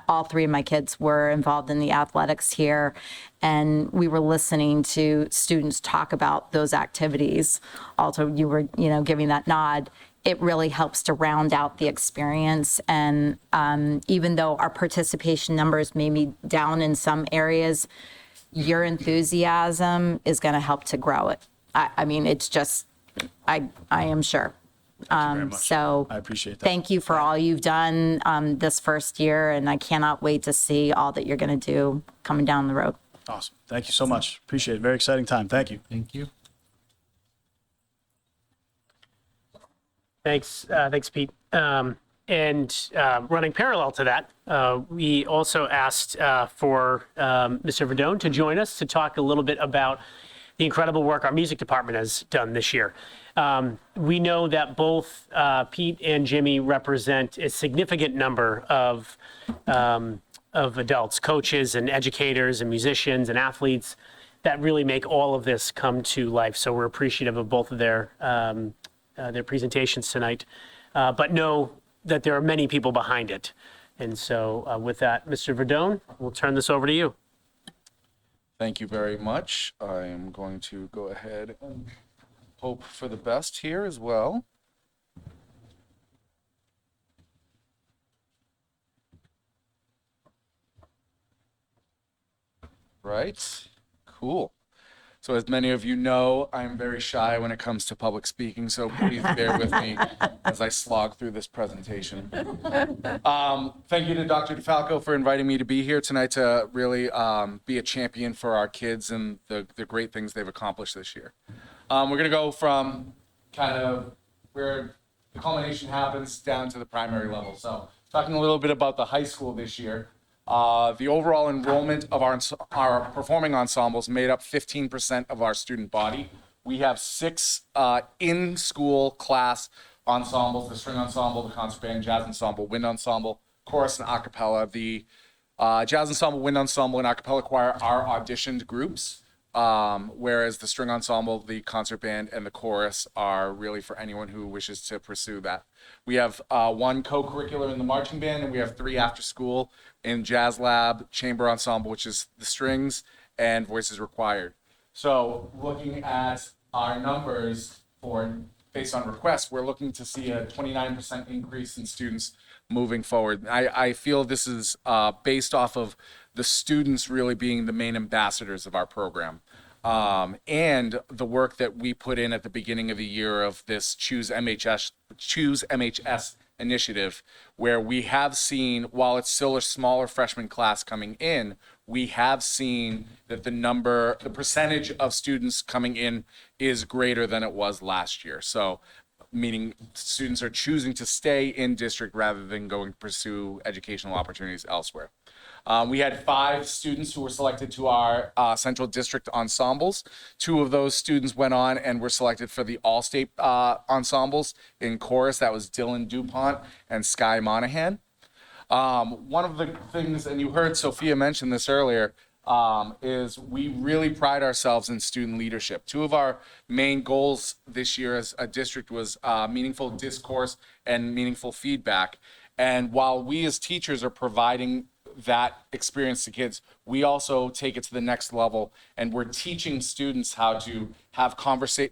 all 3 of my kids were involved in the athletics here, and we were listening to students talk about those activities. Also, you were, giving that nod. It really helps to round out the experience. And even though our participation numbers may be down in some areas, your enthusiasm is going to help to grow it. I mean, it's just, I am sure. Thank you very much. So I appreciate that. thank you for all you've done this first year, and I cannot wait to see all that you're going to do coming down the road. Awesome. Thank you so much. Appreciate it. Very exciting time. Thank you. Thank you. Thanks, Pete. And running parallel to that, we also asked for Mr. Verdone to join us to talk a little bit about the incredible work our music department has done this year. We know that both Pete and Jimmy represent a significant number of adults, coaches and educators and musicians and athletes that really make all of this come to life. So we're appreciative of both of their presentations tonight, but know that there are many people behind it. And so with that, Mr. Verdone, we'll turn this over to you. Thank you very much. I am going to go ahead and hope for the best here as well. Right, cool. So as many of you know, I'm very shy when it comes to public speaking, so please bear with me as I slog through this presentation. Thank you to Dr. DeFalco for inviting me to be here tonight to really be a champion for our kids and the great things they've accomplished this year. We're gonna go from kind of where the culmination happens down to the primary level. So talking a little bit about the high school this year. The overall enrollment of our performing ensembles made up 15% of our student body. We have 6 in-school class ensembles: the string ensemble, the concert band, jazz ensemble, wind ensemble, chorus, and a cappella. The jazz ensemble, wind ensemble, and a cappella choir are auditioned groups, whereas the string ensemble, the concert band, and the chorus are really for anyone who wishes to pursue that. We have 1 co-curricular in the marching band, and we have 3 after school in jazz lab, chamber ensemble, which is the strings, and voices required. So looking at our numbers based on requests, we're looking to see a 29% increase in students moving forward. I feel this is based off of the students really being the main ambassadors of our program. And the work that we put in at the beginning of the year of this Choose MHS initiative, where we have seen, while it's still a smaller freshman class coming in, we have seen that the percentage of students coming in is greater than it was last year. So meaning students are choosing to stay in district rather than going to pursue educational opportunities elsewhere. We had 5 students who were selected to our Central District ensembles. 2 of those students went on and were selected for the All-State ensembles in chorus. That was Dylan DuPont and Sky Monahan. One of the things, and you heard Sophia mention this earlier, is we really pride ourselves in student leadership. 2 of our main goals this year as a district was meaningful discourse and meaningful feedback. And while we as teachers are providing that experience to kids, we also take it to the next level, and we're teaching students how to have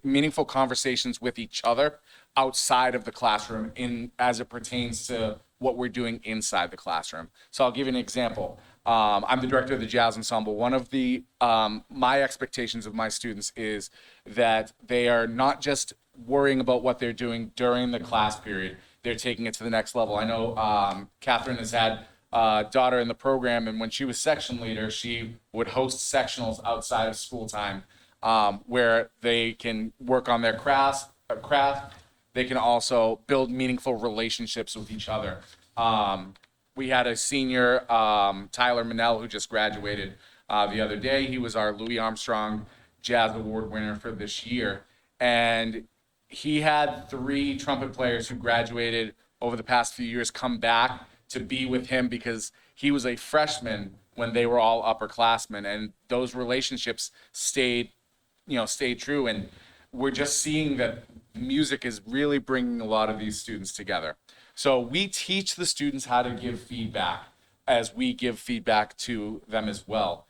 meaningful conversations with each other outside of the classroom as it pertains to what we're doing inside the classroom. So I'll give you an example. I'm the director of the jazz ensemble. One of the my expectations of my students is that they are not just worrying about what they're doing during the class period, they're taking it to the next level. I know Catherine has had daughter in the program, and when she was section leader, she would host sectionals outside of school time, where they can work on their craft. They can also build meaningful relationships with each other. We had a senior, Tyler Manell, who just graduated the other day. He was our Louis Armstrong Jazz Award winner for this year, and he had 3 trumpet players who graduated over the past few years come back to be with him because he was a freshman when they were all upperclassmen, and those relationships stayed true. And we're just seeing that music is really bringing a lot of these students together. So we teach the students how to give feedback as we give feedback to them as well.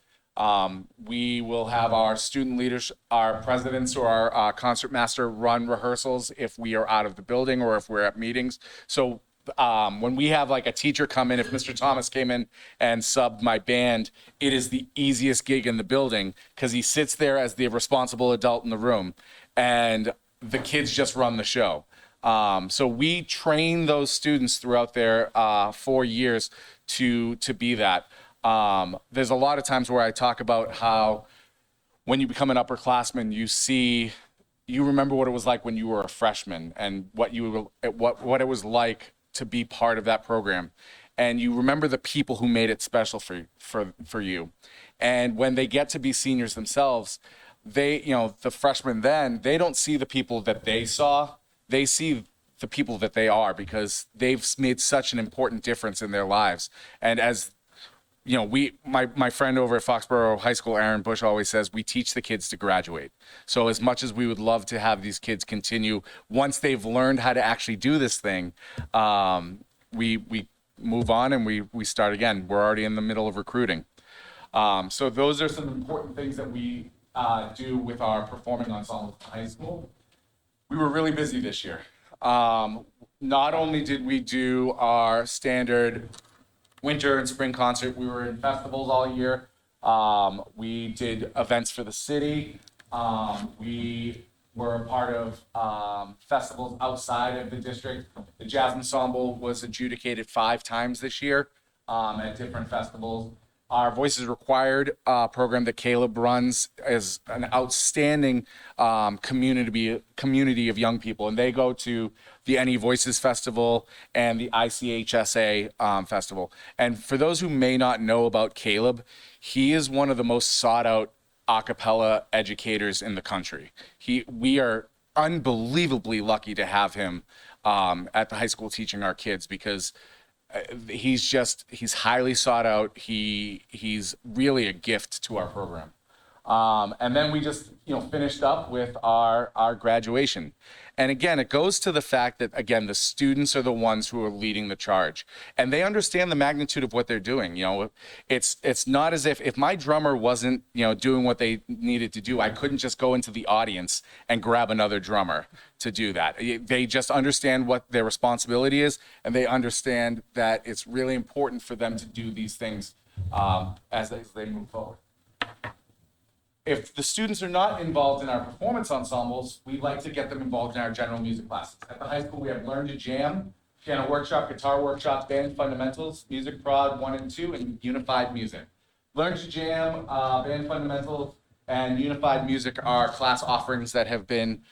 We will have our student leaders, our presidents or our concert master run rehearsals if we are out of the building or if we're at meetings. So when we have like a teacher come in, if Mr. Thomas came in and subbed my band, it is the easiest gig in the building because he sits there as the responsible adult in the room and the kids just run the show. So we train those students throughout their 4 years to be that. There's a lot of times where I talk about how when you become an upperclassman, you remember what it was like when you were a freshman and what it was like to be part of that program, and you remember the people who made it special for you. And when they get to be seniors themselves, they, the freshmen then, they don't see the people that they saw. They see the people that they are, because they've made such an important difference in their lives. And as my friend over at Foxborough High School, Aaron Bush, always says, we teach the kids to graduate. So as much as we would love to have these kids continue, once they've learned how to actually do this thing, we move on and we start again. We're already in the middle of recruiting. So those are some important things that we do with our performing ensemble in high school. We were really busy this year. Not only did we do our standard winter and spring concert, we were in festivals all year. We did events for the city. We were a part of festivals outside of the district. The jazz ensemble was adjudicated 5 times this year at different festivals. Our Voices Required program that Caleb runs is an outstanding community of young people, and they go to the Any Voices Festival and the ICHSA Festival. And for those who may not know about Caleb, he is one of the most sought out a cappella educators in the country. We are unbelievably lucky to have him at the high school teaching our kids, because he's highly sought out. He's really a gift to our program. And then we just finished up with our graduation. And again, it goes to the fact that, again, the students are the ones who are leading the charge, and they understand the magnitude of what they're doing. It's not as if my drummer wasn't doing what they needed to do, I couldn't just go into the audience and grab another drummer to do that. They just understand what their responsibility is, and they understand that it's really important for them to do these things as they move forward. If the students are not involved in our performance ensembles, we'd like to get them involved in our general music classes. At the high school, we have Learn to Jam, Piano Workshop, Guitar Workshop, Band Fundamentals, Music Prod 1 and 2, and Unified Music. Learn to Jam, Band Fundamentals, and Unified Music are class offerings that have been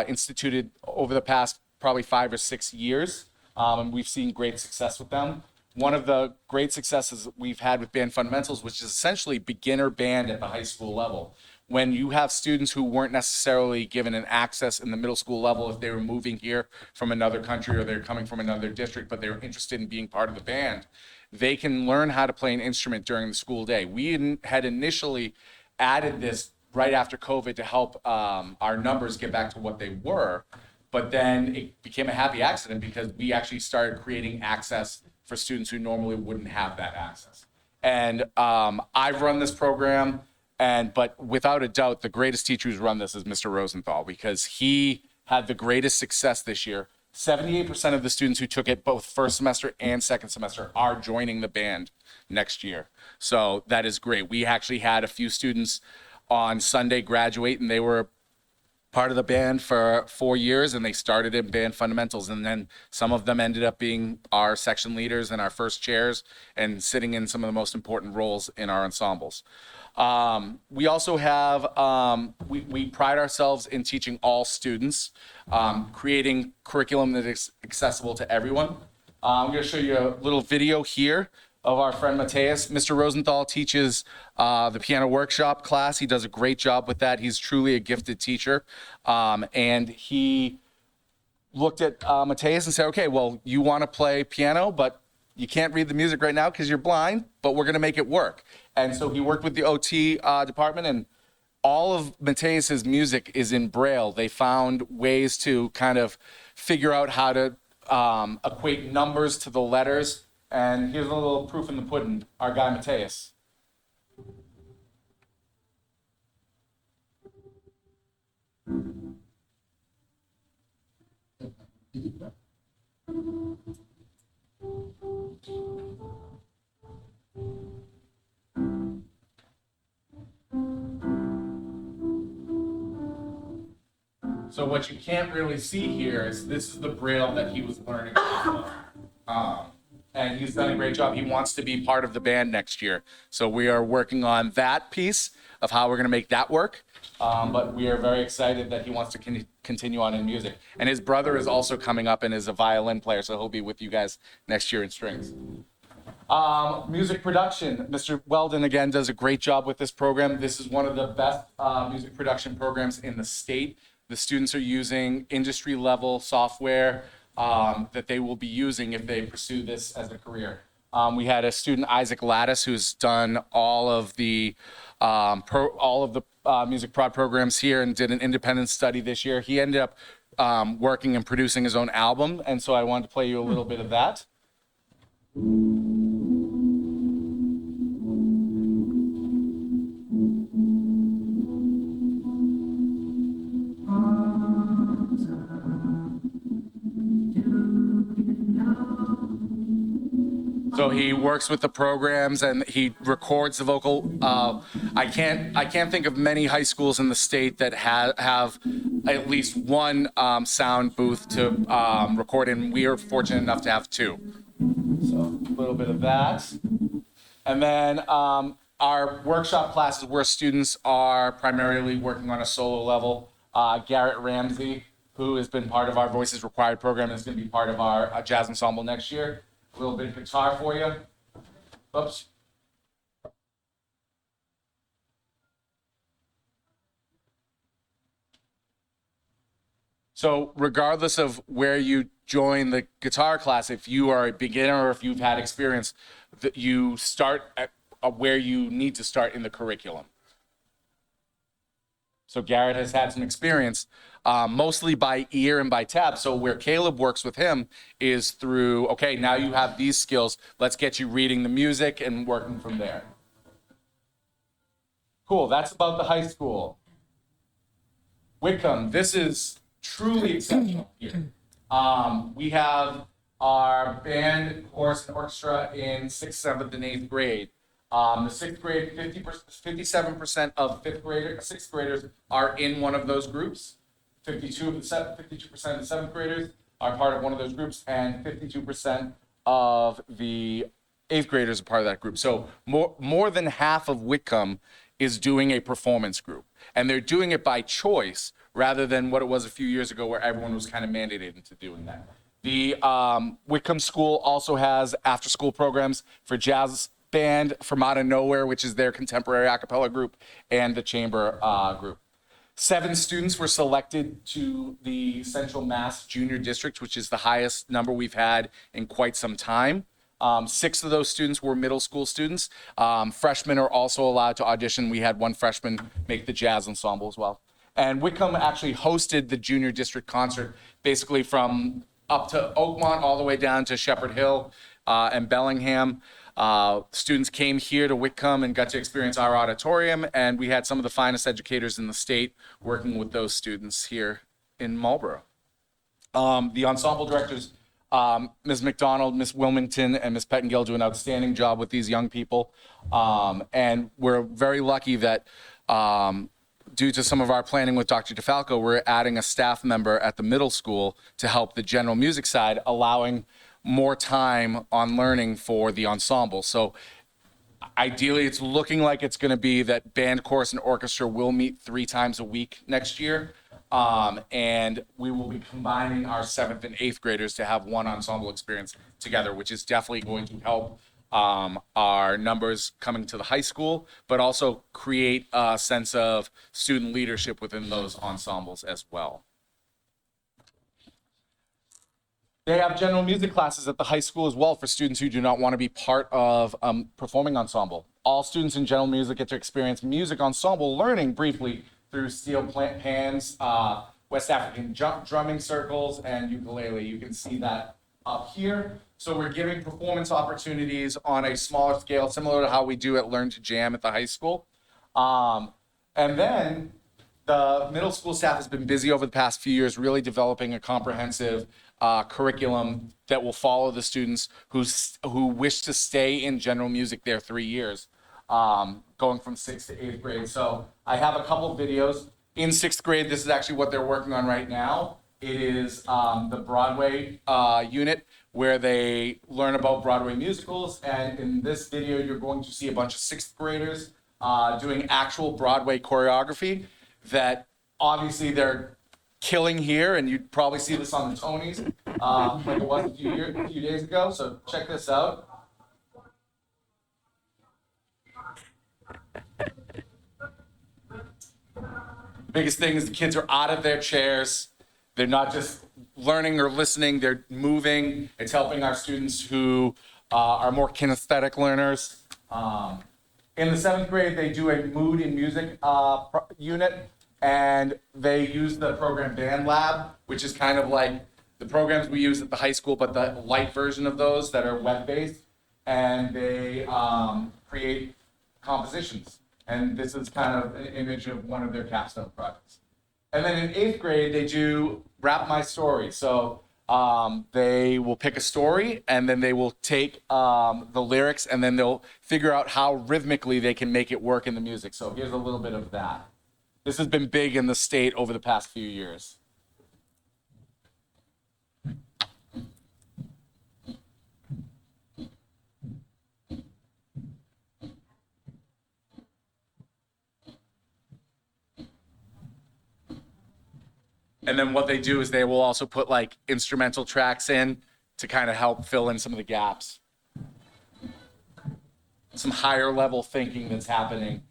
instituted over the past probably 5 or 6 years, and we've seen great success with them. One of the great successes we've had with Band Fundamentals, which is essentially beginner band at the high school level. When you have students who weren't necessarily given an access in the middle school level, if they were moving here from another country or they're coming from another district, but they're interested in being part of the band, they can learn how to play an instrument during the school day. We had initially added this right after COVID to help our numbers get back to what they were, but then it became a happy accident because we actually started creating access for students who normally wouldn't have that access. And I've run this program, but without a doubt, the greatest teacher who's run this is Mr. Rosenthal, because he had the greatest success this year. 78% of the students who took it both first semester and second semester are joining the band next year. So that is great. We actually had a few students on Sunday graduate, and they were part of the band for 4 years, and they started in Band Fundamentals, and then some of them ended up being our section leaders and our first chairs and sitting in some of the most important roles in our ensembles. We also have, we pride ourselves in teaching all students, creating curriculum that is accessible to everyone. I'm going to show you a little video here of our friend Mateus. Mr. Rosenthal teaches the piano workshop class. He does a great job with that. He's truly a gifted teacher. And he looked at Mateus and said, okay, well, you want to play piano, but you can't read the music right now because you're blind, but we're going to make it work. And so he worked with the OT department, and all of Mateus's music is in Braille. They found ways to kind of figure out how to equate numbers to the letters. And here's a little proof in the pudding, our guy Mateus. So what you can't really see here is this is the Braille that he was learning. And he's done a great job. He wants to be part of the band next year. So we are working on that piece of how we're going to make that work. but we are very excited that he wants to continue on in music. And his brother is also coming up and is a violin player, so he'll be with you guys next year in strings. Music production. Mr. Weldon, again, does a great job with this program. This is one of the best music production programs in the state. The students are using industry-level software that they will be using if they pursue this as a career. We had a student, Isaac Lattis, who's done all of the music prod programs here and did an independent study this year. He ended up working and producing his own album, and so I wanted to play you a little bit of that. So he works with the programs and he records the vocal. I can't think of many high schools in the state that have at least one sound booth to record in. We are fortunate enough to have two. So a little bit of that. And then our workshop classes where students are primarily working on a solo level. Garrett Ramsey, who has been part of our Voices Required program, is going to be part of our jazz ensemble next year. A little bit of guitar for you. Oops. So regardless of where you join the guitar class, if you are a beginner or if you've had experience, that you start at where you need to start in the curriculum. So Garrett has had some experience, mostly by ear and by tab. So where Caleb works with him is through, okay, now you have these skills. Let's get you reading the music and working from there. Cool, that's about the high school. Whitcomb, this is truly exceptional here. We have our band, chorus, and orchestra in 6th, 7th, and 8th grade. The 6th grade, 57% of 6th graders are in one of those groups. 52% of the 7th graders are part of one of those groups, and 52% of the 8th graders are part of that group. So more than half of Whitcomb is doing a performance group, and they're doing it by choice rather than what it was a few years ago where everyone was kind of mandated into doing that. The Whitcomb School also has after-school programs for jazz band, From Out of Nowhere, which is their contemporary a cappella group, and the chamber group. 7 students were selected to the Central Mass Junior District, which is the highest number we've had in quite some time. 6 of those students were middle school students. Freshmen are also allowed to audition. We had one freshman make the jazz ensemble as well. And Whitcomb actually hosted the Junior District concert, basically from up to Oakmont all the way down to Shepherd Hill and Bellingham. Students came here to Whitcomb and got to experience our auditorium, and we had some of the finest educators in the state working with those students here in Marlborough. The ensemble directors, Ms. McDonald, Ms. Wilmington, and Ms. Pettengill do an outstanding job with these young people. And we're very lucky that due to some of our planning with Dr. DeFalco, we're adding a staff member at the middle school to help the general music side, allowing more time on learning for the ensemble. So ideally, it's looking like it's going to be that band, chorus, and orchestra will meet 3 times a week next year. And we will be combining our 7th and 8th graders to have one ensemble experience together, which is definitely going to help our numbers coming to the high school, but also create a sense of student leadership within those ensembles as well. They have general music classes at the high school as well for students who do not want to be part of performing ensemble. All students in general music get to experience music ensemble learning briefly through steel pans, West African drumming circles, and ukulele. You can see that up here. So we're giving performance opportunities on a smaller scale, similar to how we do at Learn to Jam at the high school. And then the middle school staff has been busy over the past few years really developing a comprehensive curriculum that will follow the students who wish to stay in general music their 3 years, going from 6th to 8th grade. So I have a couple of videos. In 6th grade, this is actually what they're working on right now. It is the Broadway unit where they learn about Broadway musicals. And in this video, you're going to see a bunch of 6th graders doing actual Broadway choreography. that obviously they're killing here, and you'd probably see this on the Tonys, like it was a few days ago. So check this out. The biggest thing is the kids are out of their chairs. They're not just learning or listening, they're moving. It's helping our students who are more kinesthetic learners. In the 7th grade, they do a mood and music unit, and they use the program Band Lab, which is kind of like the programs we use at the high school, but the light version of those that are web-based, and they create compositions. And this is kind of an image of one of their capstone projects. And then in 8th grade, they do Rap My Story. So they will pick a story, and then they will take the lyrics, and then they'll figure out how rhythmically they can make it work in the music. So here's a little bit of that. This has been big in the state over the past few years. And then what they do is they will also put like instrumental tracks in to kind of help fill in some of the gaps. Some higher level thinking that's happening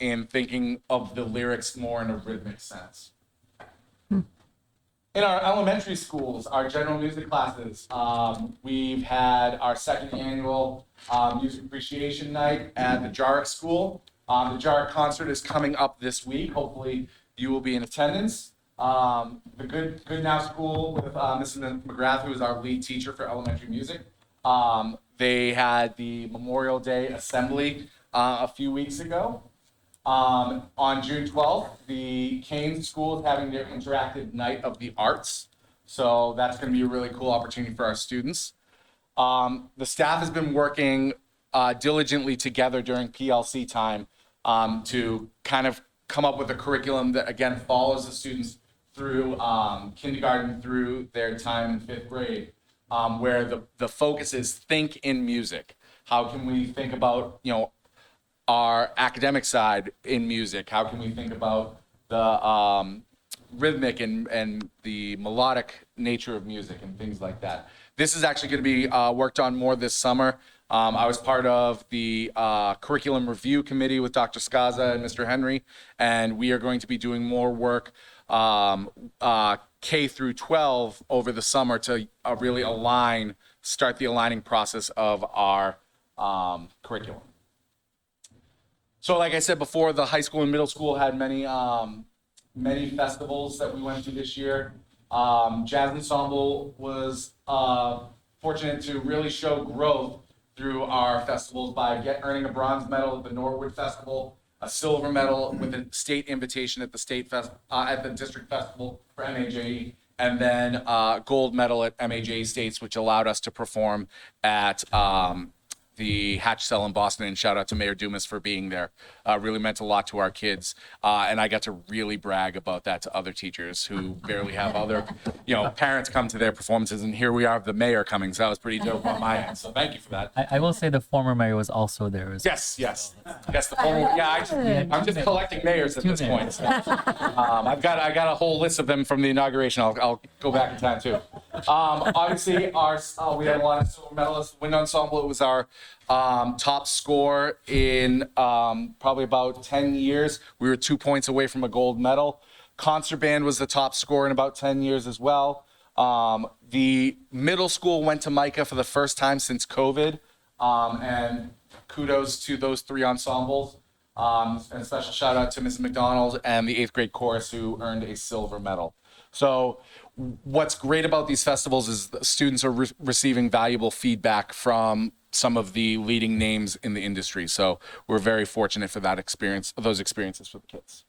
in thinking of the lyrics more in a rhythmic sense. In our elementary schools, our general music classes, we've had our 2nd annual music appreciation night at the Jarrick School. The Jarrick concert is coming up this week. Hopefully you will be in attendance. The Good Now School with Mrs. McGrath, who is our lead teacher for elementary music. They had the Memorial Day Assembly a few weeks ago. On June 12th, the Kane School is having their interactive night of the arts. So that's going to be a really cool opportunity for our students. The staff has been working diligently together during PLC time to kind of come up with a curriculum that, again, follows the students through kindergarten through their time in 5th grade, where the focus is think in music. How can we think about, our academic side in music? How can we think about the rhythmic and the melodic nature of music and things like that? This is actually going to be worked on more this summer. I was part of the curriculum review committee with Dr. Skaza and Mr. Henry, and we are going to be doing more work K through 12 over the summer to really start the aligning process of our curriculum. So like I said before, the high school and middle school had many festivals that we went to this year. Jazz Ensemble was fortunate to really show growth through our festivals by earning a bronze medal at the Norwood Festival, a silver medal with a state invitation at the district festival for MAJE, and then a gold medal at MAJE States, which allowed us to perform at the Hatch Cell in Boston. And shout out to Mayor Dumas for being there. Really meant a lot to our kids. And I got to really brag about that to other teachers who barely have other, parents come to their performances. And here we are, the mayor coming. So that was pretty dope on my end. So thank you for that. I will say the former mayor was also there as well. Yes, the former. Yeah, I'm just collecting mayors at this point. So, I got a whole list of them from the inauguration. I'll go back in time too. Obviously, we had a lot of silver medalists. Wind Ensemble, it was our top score in probably about 10 years. We were 2 points away from a gold medal. Concert band was the top score in about 10 years as well. The middle school went to Micah for the first time since COVID. And kudos to those 3 ensembles. And a special shout out to Mrs. McDonald and the 8th grade chorus who earned a silver medal. So what's great about these festivals is the students are receiving valuable feedback from some of the leading names in the industry. So we're very fortunate for those experiences for the kids.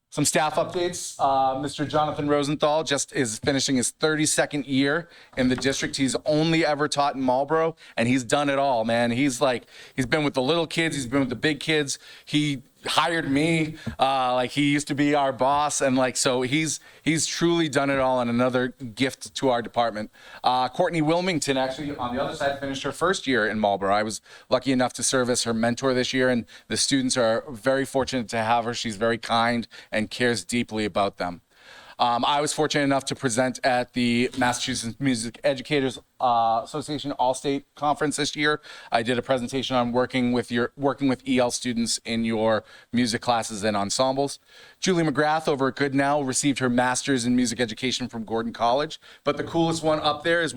Some staff updates. Mr. Jonathan Rosenthal just is finishing his 32nd year in the district. He's only ever taught in Marlboro, and he's done it all, man. He's been with the little kids. He's been with the big kids. He hired me. Like he used to be our boss, and like so he's truly done it all, and another gift to our department. Courtney Wilmington actually on the other side finished her first year in Marlboro. I was lucky enough to serve as her mentor this year, and the students are very fortunate to have her. She's very kind and cares deeply about them. I was fortunate enough to present at the Massachusetts Music Educators Association All-State Conference this year. I did a presentation on working with EL students in your music classes and ensembles. Julie McGrath over at Goodnow received her master's in music education from Gordon College. But the coolest one up there is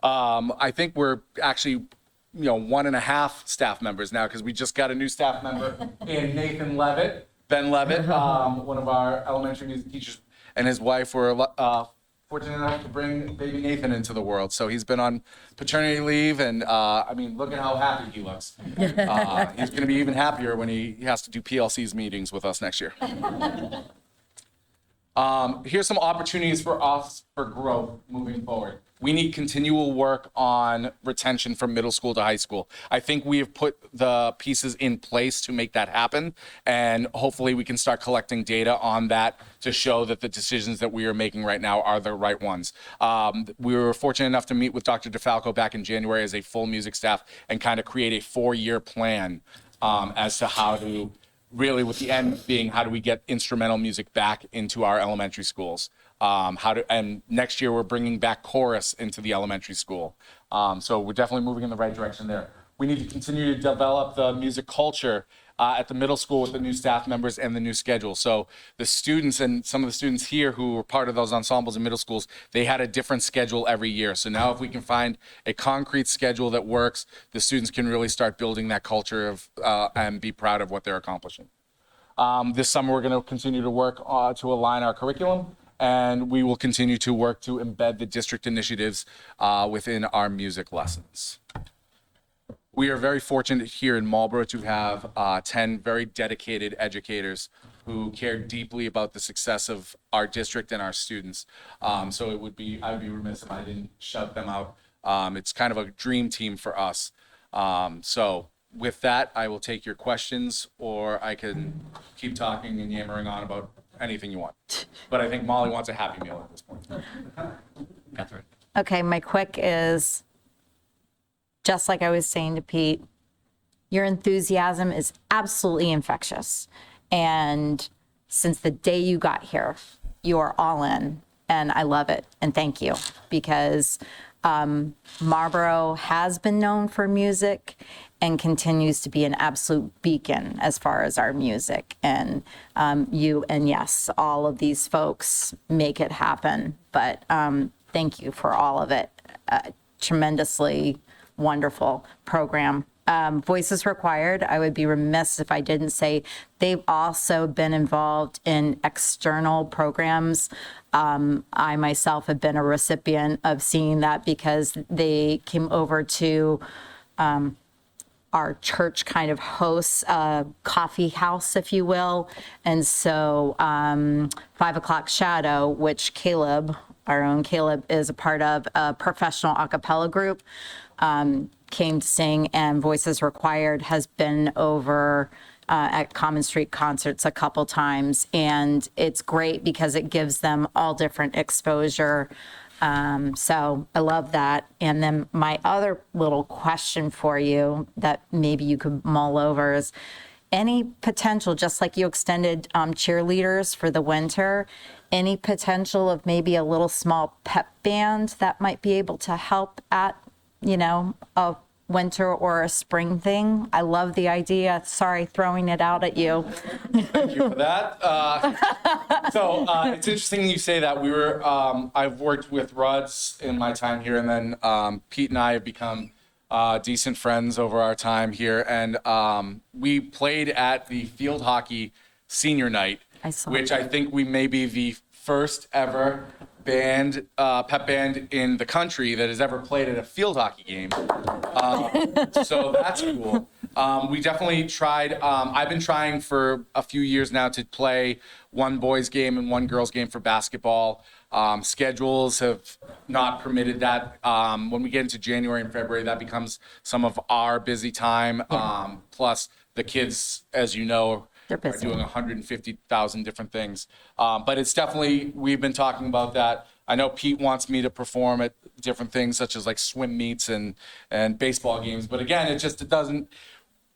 I think we're actually 1.5 staff members now, because we just got a new staff member in Ben Levitt, one of our elementary music teachers, and his wife were fortunate enough to bring baby Nathan into the world. So he's been on paternity leave, and look at how happy he looks. He's going to be even happier when he has to do PLC's meetings with us next year. Here's some opportunities for us for growth moving forward. We need continual work on retention from middle school to high school. I think we have put the pieces in place to make that happen, and hopefully we can start collecting data on that to show that the decisions that we are making right now are the right ones. We were fortunate enough to meet with Dr. DeFalco back in January as a full music staff and kind of create a 4-year plan as to how to really, with the end being, how do we get instrumental music back into our elementary schools? And next year we're bringing back chorus into the elementary school. So we're definitely moving in the right direction there. We need to continue to develop the music culture at the middle school with the new staff members and the new schedule. So the students, and some of the students here who were part of those ensembles in middle schools, they had a different schedule every year. So now if we can find a concrete schedule that works, the students can really start building that culture of and be proud of what they're accomplishing. This summer we're going to continue to work to align our curriculum, and we will continue to work to embed the district initiatives within our music lessons. We are very fortunate here in Marlboro to have 10 very dedicated educators who care deeply about the success of our district and our students. So I would be remiss if I didn't shout them out. It's kind of a dream team for us. So with that, I will take your questions, or I can keep talking and yammering on about anything you want. But I think Molly wants a Happy Meal at this point. Catherine. Okay, my quick is, just like I was saying to Pete, your enthusiasm is absolutely infectious. And since the day you got here, you are all in, and I love it. And thank you, because Marlboro has been known for music and continues to be an absolute beacon as far as our music. And you, and yes, all of these folks make it happen. But thank you for all of it. Tremendously wonderful program. Voices Required, I would be remiss if I didn't say they've also been involved in external programs. I myself have been a recipient of seeing that, because they came over to our church kind of hosts a coffee house, if you will. And so 5 O'Clock Shadow, which Caleb, our own Caleb, is a part of, a professional a cappella group, came to sing, and Voices Required has been over at Common Street concerts a couple times, and it's great because it gives them all different exposure. So I love that. And then my other little question for you that maybe you could mull over is any potential, just like you extended cheerleaders for the winter, any potential of maybe a little small pep band that might be able to help at, a winter or a spring thing? I love the idea. Sorry, throwing it out at you. Thank you for that. So it's interesting you say that. I've worked with Ruds in my time here, and then Pete and I have become decent friends over our time here. And we played at the field hockey senior night, which I think we may be the first ever pep band in the country that has ever played at a field hockey game. So that's cool. We definitely tried. I've been trying for a few years now to play one boys game and one girls game for basketball. Schedules have not permitted that. When we get into January and February, that becomes some of our busy time. Plus the kids, as you know, They're are busy. doing 150,000 different things. But it's definitely, we've been talking about that. I know Pete wants me to perform at different things such as like swim meets and baseball games. But again, it doesn't,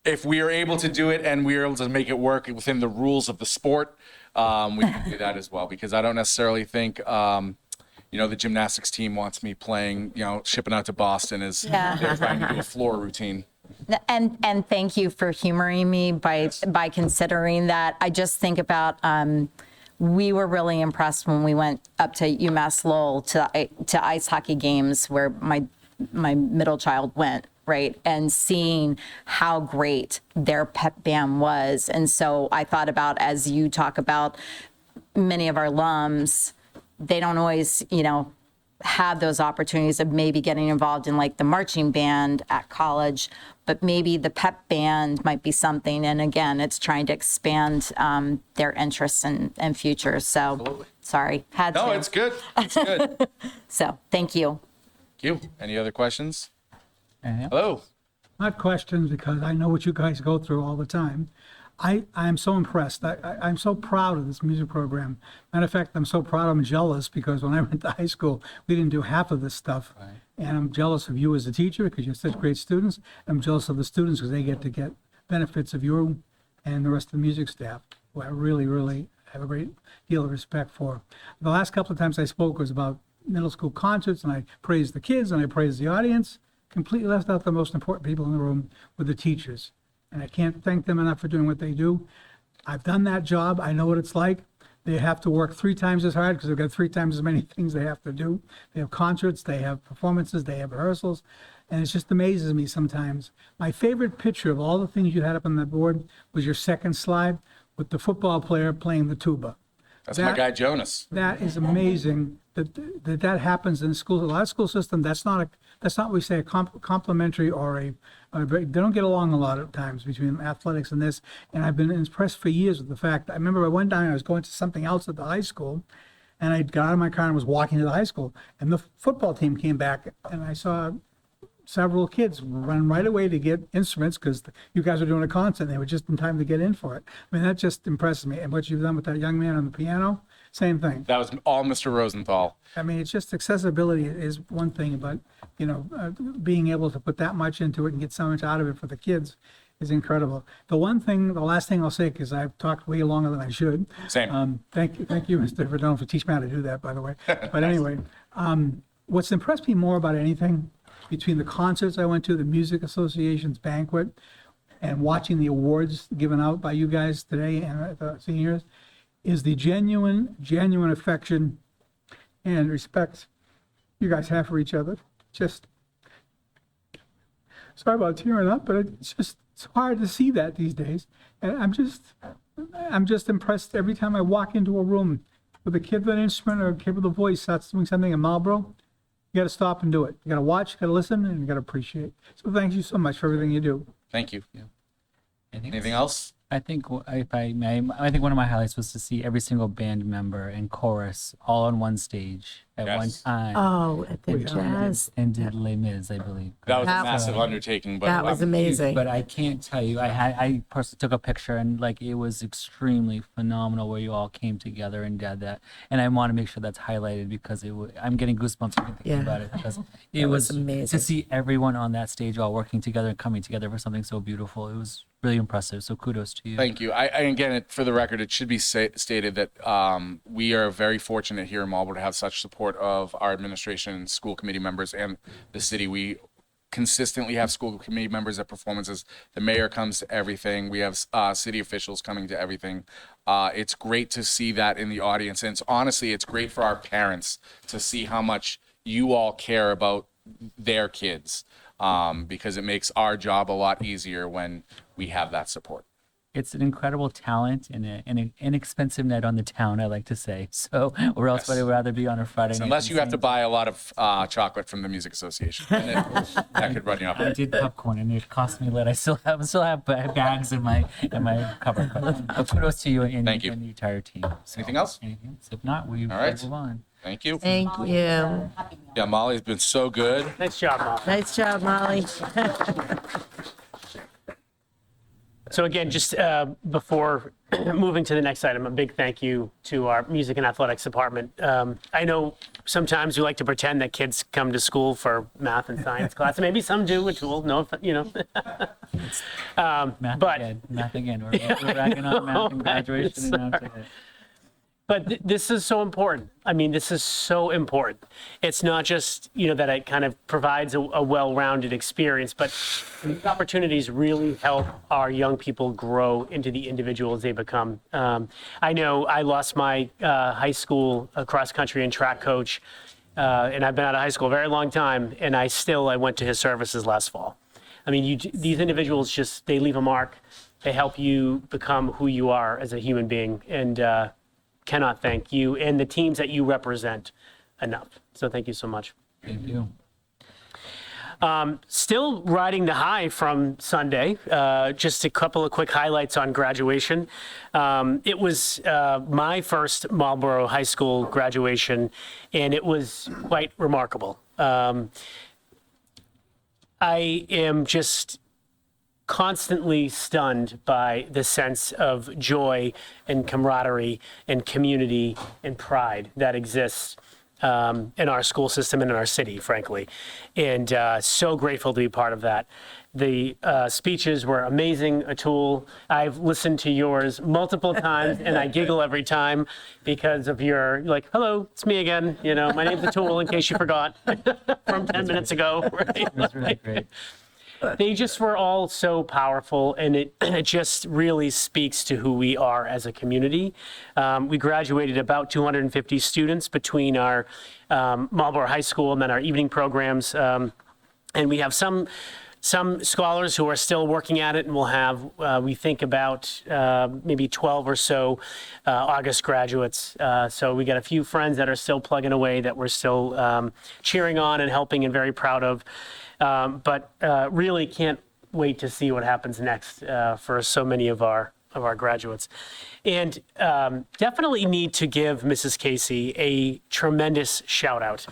if we are able to do it and we are able to make it work within the rules of the sport, we can do that as well. Because I don't necessarily think, the gymnastics team wants me playing, shipping out to Boston as they're trying to do a floor routine. And thank you for humoring me by considering that. I just think about we were really impressed when we went up to UMass Lowell to ice hockey games where my middle child went, right, and seeing how great their pep band was. And so I thought about, as you talk about many of our alums, they don't always, have those opportunities of maybe getting involved in like the marching band at college, but maybe the pep band might be something. And again, it's trying to expand their interests and futures. So sorry, had to. No, it's good. It's good. So thank you. Thank you. Any other questions? Hello. Not questions, because I know what you guys go through all the time. I'm so impressed. I'm so proud of this music program. Matter of fact, I'm so proud I'm jealous, because when I went to high school, we didn't do half of this stuff. Right. And I'm jealous of you as a teacher because you're such great students. I'm jealous of the students because they get to get benefits of you and the rest of the music staff, who I really, really have a great deal of respect for. The last couple of times I spoke was about middle school concerts, and I praised the kids and I praised the audience. Completely left out the most important people in the room with the teachers. And I can't thank them enough for doing what they do. I've done that job. I know what it's like. They have to work 3 times as hard because they've got 3 times as many things they have to do. They have concerts, they have performances, they have rehearsals, and it just amazes me sometimes. My favorite picture of all the things you had up on the board was your second slide with the football player playing the tuba. That's my guy, Jonas. That is amazing that happens in schools. A lot of school systems, that's not what we say, a complimentary or they don't get along a lot of times between athletics and this. And I've been impressed for years with the fact. I remember one time I was going to something else at the high school, and I got out of my car and was walking to the high school, and the football team came back, and I saw several kids run right away to get instruments because you guys were doing a concert, and they were just in time to get in for it. I mean, that just impresses me. And what you've done with that young man on the piano, same thing. That was all Mr. Rosenthal. I mean, it's just accessibility is one thing, but being able to put that much into it and get so much out of it for the kids is incredible. The last thing I'll say, because I've talked way longer than I should. Same. Thank you, Mr. Verdone, for teaching me how to do that, by the way. But anyway, what's impressed me more about anything, between the concerts I went to, the Music Association's banquet, and watching the awards given out by you guys today and the seniors, is the genuine affection and respect you guys have for each other. Just, sorry about tearing up, but it's hard to see that these days. And I'm just impressed every time I walk into a room with a kid with an instrument or a kid with a voice starts doing something in Marlboro. You got to stop and do it. You got to watch, you got to listen, and you got to appreciate. So thank you so much for everything you do. Thank you. Yeah. Anything else? I think, if I may, I think one of my highlights was to see every single band member and chorus all on one stage at one Yes. time. Oh, at the jazz. And did Les Mis, I believe. That was a That- massive undertaking, but That was amazing. But I can't tell you, I personally took a picture, and it was extremely phenomenal where you all came together and did that. And I want to make sure that's highlighted because I'm getting goosebumps even thinking Yeah. about it, because it That was was amazing. to see everyone on that stage all working together and coming together for something so beautiful. It was really impressive. So kudos to you. Thank you. And again, for the record, it should be stated that we are very fortunate here in Marlboro to have such support of our administration and school committee members and the city. We consistently have school committee members at performances. The mayor comes to everything. We have city officials coming to everything. It's great to see that in the audience. And honestly, it's great for our parents to see how much you all care about their kids, because it makes our job a lot easier when we have that support. It's an incredible talent and an inexpensive night on the town, I like to say. So, or else would I rather be on a Friday night? Unless than you have to sing. buy a lot of chocolate from the Music Association, and then that could run you up. I did popcorn, and it cost me a lot. I still have bags in my cupboard. But kudos to you and, Thank you. and the entire team. So, Anything else? Anything else? If not, we All right. move on. Thank you. Thank you. Yeah, Molly's been so good. Nice job, Mom. Nice job, Molly. So again, just before moving to the next item, a big thank you to our music and athletics department. I know sometimes we like to pretend that kids come to school for math and science class. Maybe some do, which will, no, you know. Math again. We're racking on math and graduation. And now it's okay. But this is so important. I mean, this is so important. It's not just, you know, that it kind of provides a well-rounded experience, but these opportunities really help our young people grow into the individuals they become. I know I lost my high school cross country and track coach, and I've been out of high school a very long time, and I went to his services last fall. I mean, these individuals just, they leave a mark. They help you become who you are as a human being, and cannot thank you and the teams that you represent enough. So thank you so much. Thank you. Still riding the high from Sunday, just a couple of quick highlights on graduation. It was my first Marlboro High School graduation, and it was quite remarkable. I am just constantly stunned by the sense of joy and camaraderie and community and pride that exists in our school system and in our city, frankly. And so grateful to be part of that. The speeches were amazing, Atul. I've listened to yours multiple times, and I giggle every time because of your, like, hello, it's me again. You know, my name's Atul, in case you forgot from 10 minutes ago. Right? That's really great. They just were all so powerful, and it just really speaks to who we are as a community. We graduated about 250 students between our Marlboro High School and then our evening programs. And we have some scholars who are still working at it, and we'll have, we think, about maybe 12 or so August graduates. So we got a few friends that are still plugging away that we're still cheering on and helping and very proud of. But really can't wait to see what happens next for so many of our graduates. And definitely need to give Mrs. Casey a tremendous shout out.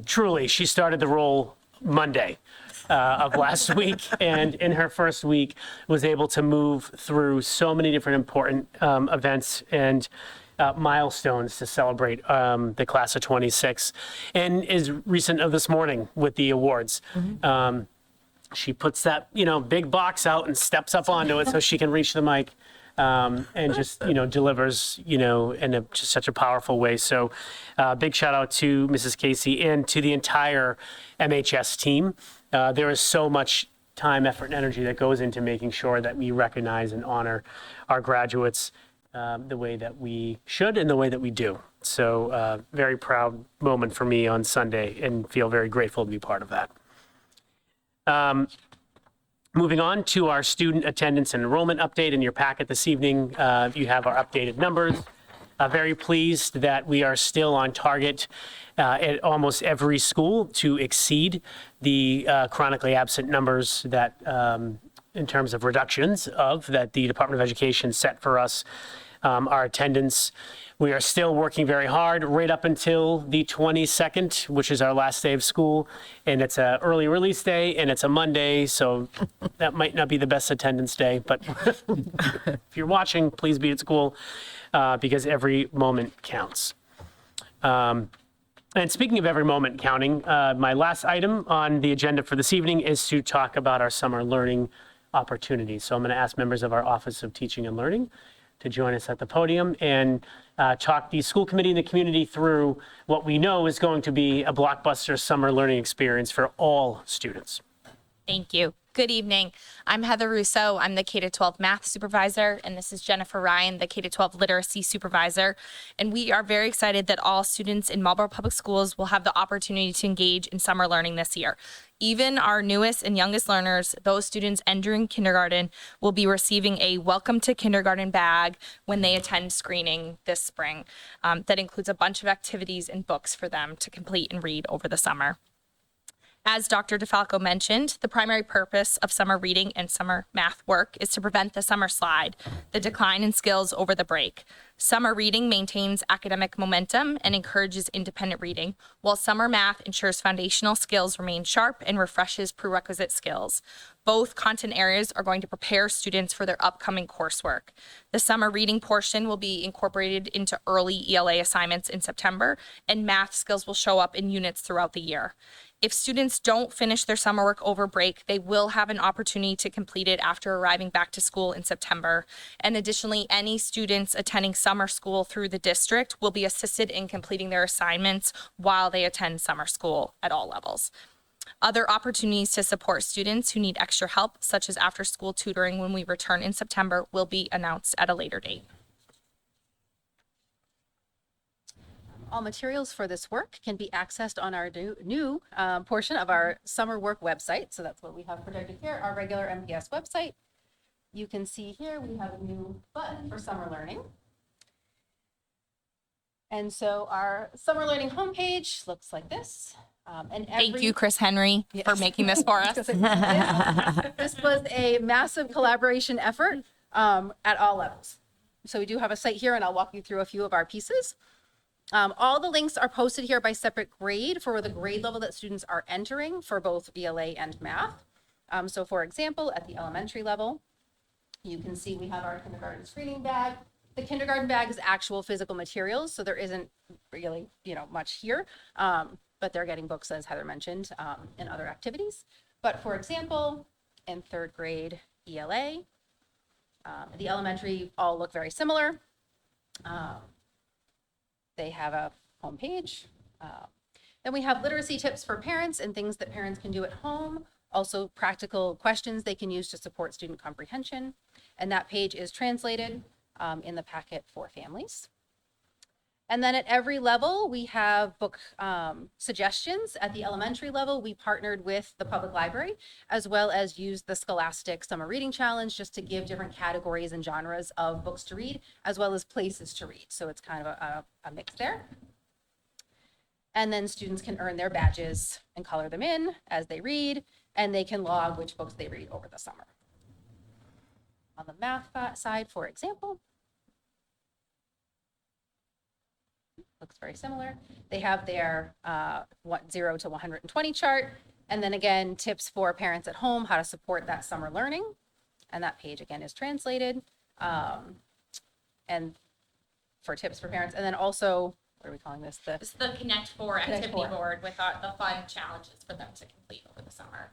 Truly, she started the role Monday of last week, and in her first week was able to move through so many different important events and milestones to celebrate the class of 26, and is recent of this morning with the awards. She puts that, you know, big box out and steps up onto it so she can reach the mic, and just, you know, delivers, you know, in just such a powerful way. So big shout out to Mrs. Casey and to the entire MHS team. There is so much time, effort, and energy that goes into making sure that we recognize and honor our graduates the way that we should and the way that we do. So very proud moment for me on Sunday, and feel very grateful to be part of that. Moving on to our student attendance and enrollment update. In your packet this evening, you have our updated numbers. Very pleased that we are still on target at almost every school to exceed the chronically absent numbers that in terms of reductions of that the Department of Education set for us. Our attendance, we are still working very hard right up until the 22nd, which is our last day of school. And it's an early release day, and it's a Monday, so that might not be the best attendance day. But if you're watching, please be at school because every moment counts. And speaking of every moment counting, my last item on the agenda for this evening is to talk about our summer learning opportunities. So I'm going to ask members of our Office of Teaching and Learning to join us at the podium and talk the school committee and the community through what we know is going to be a blockbuster summer learning experience for all students. Thank you. Good evening. I'm Heather Russo. I'm the K-12 math supervisor, and this is Jennifer Ryan, the K-12 literacy supervisor. And we are very excited that all students in Marlboro Public Schools will have the opportunity to engage in summer learning this year. Even our newest and youngest learners, those students entering kindergarten, will be receiving a welcome to kindergarten bag when they attend screening this spring. That includes a bunch of activities and books for them to complete and read over the summer. As Dr. DeFalco mentioned, the primary purpose of summer reading and summer math work is to prevent the summer slide, the decline in skills over the break. Summer reading maintains academic momentum and encourages independent reading, while summer math ensures foundational skills remain sharp and refreshes prerequisite skills. Both content areas are going to prepare students for their upcoming coursework. The summer reading portion will be incorporated into early ELA assignments in September, and math skills will show up in units throughout the year. If students don't finish their summer work over break, they will have an opportunity to complete it after arriving back to school in September. And additionally, any students attending summer school through the district will be assisted in completing their assignments while they attend summer school at all levels. Other opportunities to support students who need extra help, such as after-school tutoring when we return in September, will be announced at a later date. All materials for this work can be accessed on our new portion of our summer work website. So that's what we have projected here, our regular MPS website. You can see here we have a new button for summer learning. And so our summer learning homepage looks like this. Thank you, Chris Henry, for making this for us. This was a massive collaboration effort at all levels. So we do have a site here, and I'll walk you through a few of our pieces. All the links are posted here by separate grade for the grade level that students are entering for both ELA and math. So for example, at the elementary level, you can see we have our kindergarten screening bag. The kindergarten bag is actual physical materials, so there isn't really, much here, but they're getting books, as Heather mentioned, and other activities. But for example, in third grade ELA, the elementary all look very similar. They have a homepage. Then we have literacy tips for parents and things that parents can do at home. Also practical questions they can use to support student comprehension. And that page is translated in the packet for families. And then at every level, we have book suggestions. At the elementary level, we partnered with the public library, as well as used the Scholastic Summer Reading Challenge just to give different categories and genres of books to read, as well as places to read. So it's kind of a mix there. And then students can earn their badges and color them in as they read, and they can log which books they read over the summer. On the math side, for example, looks very similar. They have their 0 to 120 chart. And then again, tips for parents at home, how to support that summer learning. And that page again is translated. And for tips for parents. And then also, what are we calling this? This is the Connect 4 activity board with the fun challenges for them to complete over the summer.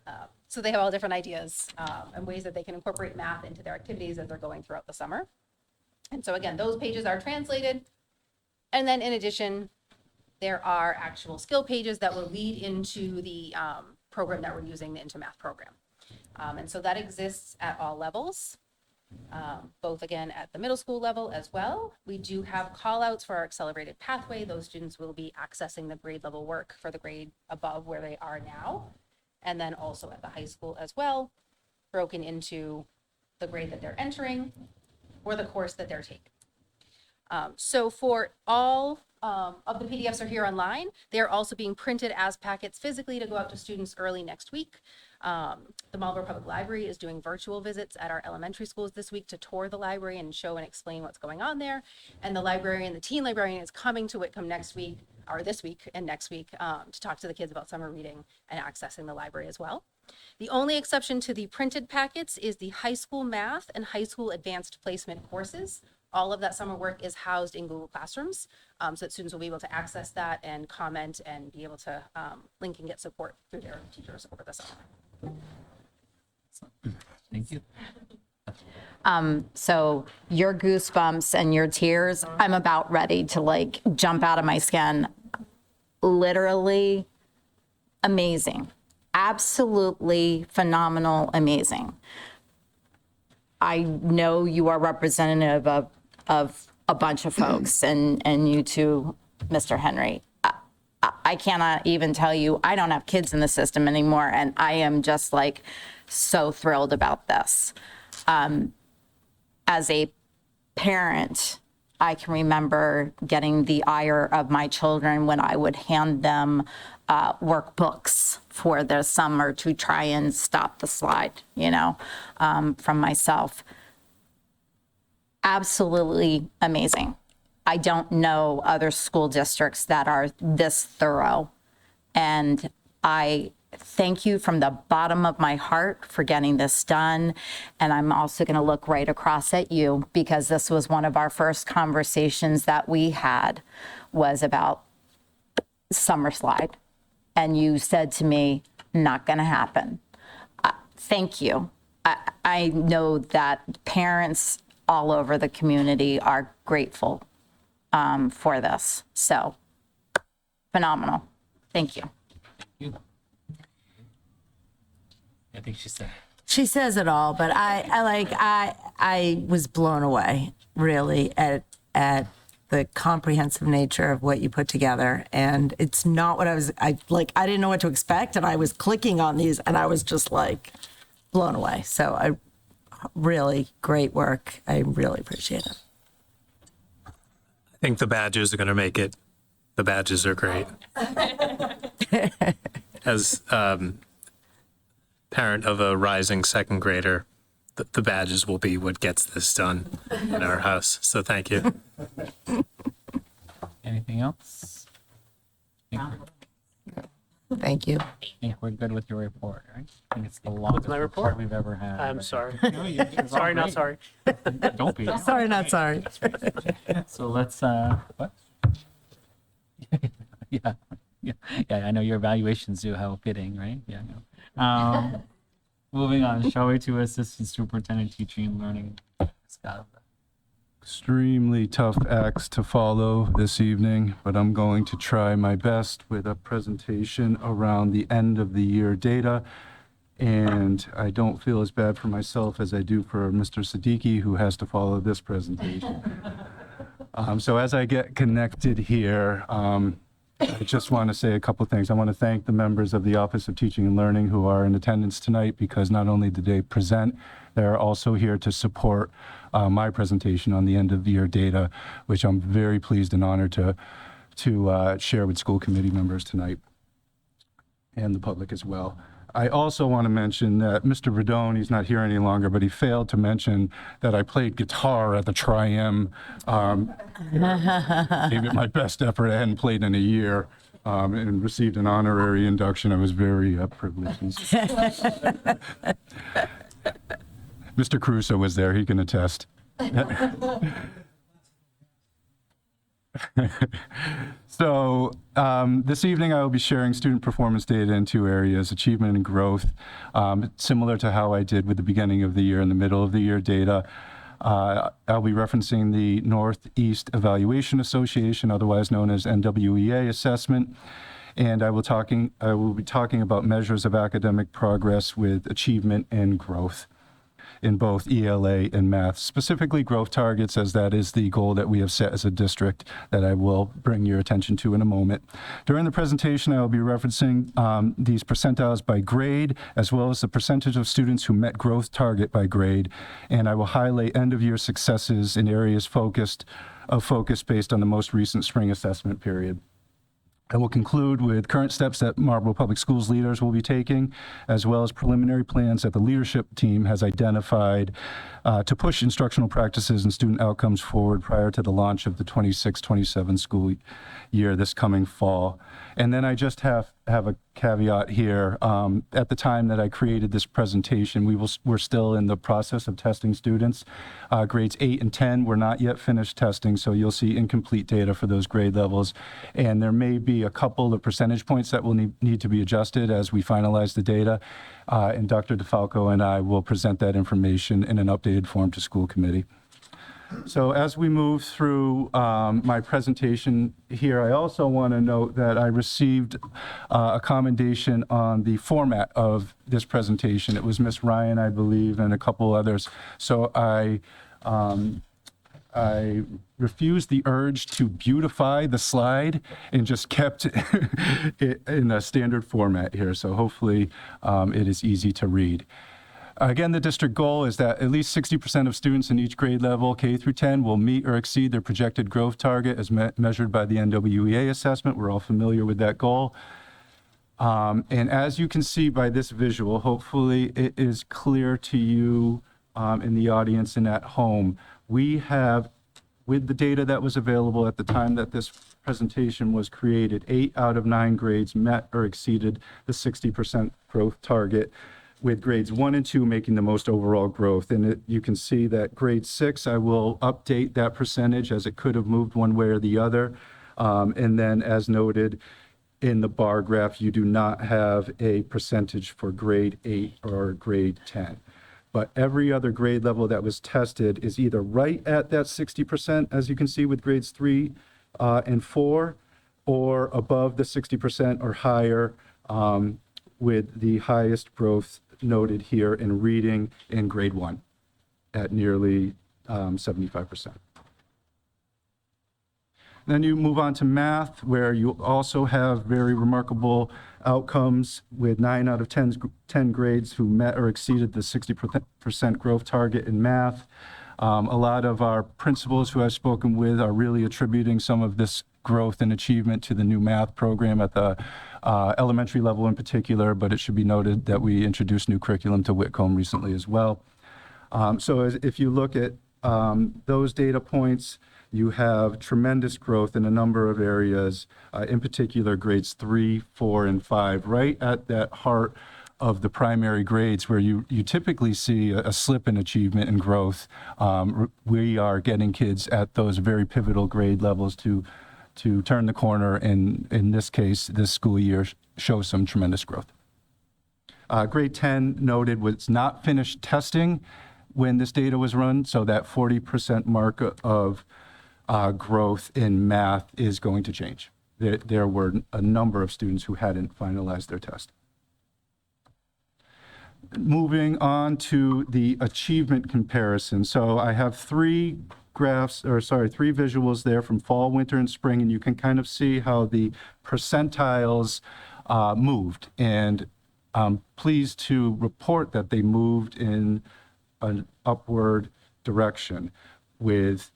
So they have all different ideas and ways that they can incorporate math into their activities as they're going throughout the summer. And so again, those pages are translated. And then in addition, there are actual skill pages that will lead into the program that we're using, the Into Math program. And so that exists at all levels, both again at the middle school level as well. We do have call outs for our accelerated pathway. Those students will be accessing the grade level work for the grade above where they are now. And then also at the high school as well, broken into the grade that they're entering or the course that they're taking. So for all of the PDFs are here online. They're also being printed as packets physically to go out to students early next week. The Marlborough Public Library is doing virtual visits at our elementary schools this week to tour the library and show and explain what's going on there. And the librarian, the teen librarian, is coming to Whitcomb next week, or this week and next week, to talk to the kids about summer reading and accessing the library as well. The only exception to the printed packets is the high school math and high school advanced placement courses. All of that summer work is housed in Google Classrooms, so that students will be able to access that and comment and be able to link and get support through their teachers over the summer. Thank you. So your goosebumps and your tears, I'm about ready to jump out of my skin. Literally amazing. Absolutely phenomenal, amazing. I know you are representative of a bunch of folks, and you too, Mr. Henry. I cannot even tell you, I don't have kids in the system anymore, and I am just so thrilled about this. As a parent, I can remember getting the ire of my children when I would hand them workbooks for the summer to try and stop the slide, from myself. Absolutely amazing. I don't know other school districts that are this thorough. And I thank you from the bottom of my heart for getting this done. And I'm also going to look right across at you, because this was one of our first conversations that we had was about summer slide. And you said to me, not going to happen. Thank you. I know that parents all over the community are grateful for this. So phenomenal. Thank you. I think she said. She says it all, but I was blown away really at the comprehensive nature of what you put together. And it's not what I didn't know what to expect. And I was clicking on these and I was just like blown away. So really great work. I really appreciate it. I think the badges are going to make it. The badges are great. As parent of a rising second grader, the badges will be what gets this done in our house. So thank you. Anything else? Thank you. I think we're good with your report, right? I think it's the longest my report? we've ever had. I'm sorry. No, it's all Sorry, not great. sorry. Don't be. Sorry, not sorry. So let's, what? Yeah, I know your evaluations do how fitting, right? Yeah, I know. Moving on, shall we to Assistant Superintendent Teaching and Learning, Scott? Extremely tough acts to follow this evening, but I'm going to try my best with a presentation around the end of the year data. And I don't feel as bad for myself as I do for Mr. Siddiqui, who has to follow this presentation. So as I get connected here, I just want to say a couple things. I want to thank the members of the Office of Teaching and Learning who are in attendance tonight, because not only did they present, they're also here to support my presentation on the end of the year data, which I'm very pleased and honored to share with school committee members tonight and the public as well. I also want to mention that Mr. Verdone, he's not here any longer, but he failed to mention that I played guitar at the Tri-M. Gave it my best effort. I hadn't played in a year, and received an honorary induction. I was very privileged. Mr. Crusoe was there. He can attest. So this evening I will be sharing student performance data in two areas, achievement and growth, similar to how I did with the beginning of the year and the middle of the year data. I'll be referencing the Northeast Evaluation Association, otherwise known as NWEA assessment. And I will be talking about measures of academic progress with achievement and growth in both ELA and math, specifically growth targets, as that is the goal that we have set as a district that I will bring your attention to in a moment. During the presentation, I will be referencing these percentiles by grade, as well as the percentage of students who met growth target by grade, and I will highlight end-of-year successes in areas of focus based on the most recent spring assessment period. I will conclude with current steps that Marlborough Public Schools leaders will be taking, as well as preliminary plans that the leadership team has identified to push instructional practices and student outcomes forward prior to the launch of the 26-27 school year this coming fall. And then I just have a caveat here. At the time that I created this presentation, we're still in the process of testing students. Grades 8 and 10 were not yet finished testing, so you'll see incomplete data for those grade levels. And there may be a couple of percentage points that will need to be adjusted as we finalize the data. And Dr. DeFalco and I will present that information in an updated form to school committee. So as we move through my presentation here, I also want to note that I received a commendation on the format of this presentation. It was Miss Ryan, I believe, and a couple others. So I refused the urge to beautify the slide and just kept it in a standard format here. So hopefully it is easy to read. Again, the district goal is that at least 60% of students in each grade level, K through 10, will meet or exceed their projected growth target as measured by the NWEA assessment. We're all familiar with that goal. And as you can see by this visual, hopefully it is clear to you in the audience and at home, we have with the data that was available at the time that this presentation was created, 8 out of 9 grades met or exceeded the 60% growth target, with grades 1 and 2 making the most overall growth. And you can see that grade 6, I will update that percentage as it could have moved one way or the other. And then as noted in the bar graph, you do not have a percentage for grade 8 or grade 10. But every other grade level that was tested is either right at that 60%, as you can see with grades 3 and 4, or above the 60% or higher, with the highest growth noted here in reading in grade 1 at nearly 75%. Then you move on to math, where you also have very remarkable outcomes with 9 out of 10 grades who met or exceeded the 60% growth target in math. A lot of our principals who I've spoken with are really attributing some of this growth and achievement to the new math program at the elementary level in particular, but it should be noted that we introduced new curriculum to Whitcomb recently as well. If you look at those data points, you have tremendous growth in a number of areas, in particular grades 3, 4, and 5, right at that heart of the primary grades where you typically see a slip in achievement and growth. We are getting kids at those very pivotal grade levels to turn the corner, and in this case, this school year show some tremendous growth. Grade 10 noted was not finished testing when this data was run, so that 40% mark of growth in math is going to change. There were a number of students who hadn't finalized their test. Moving on to the achievement comparison. So I have three visuals there from fall, winter, and spring, and you can kind of see how the percentiles moved. And I'm pleased to report that they moved in an upward direction with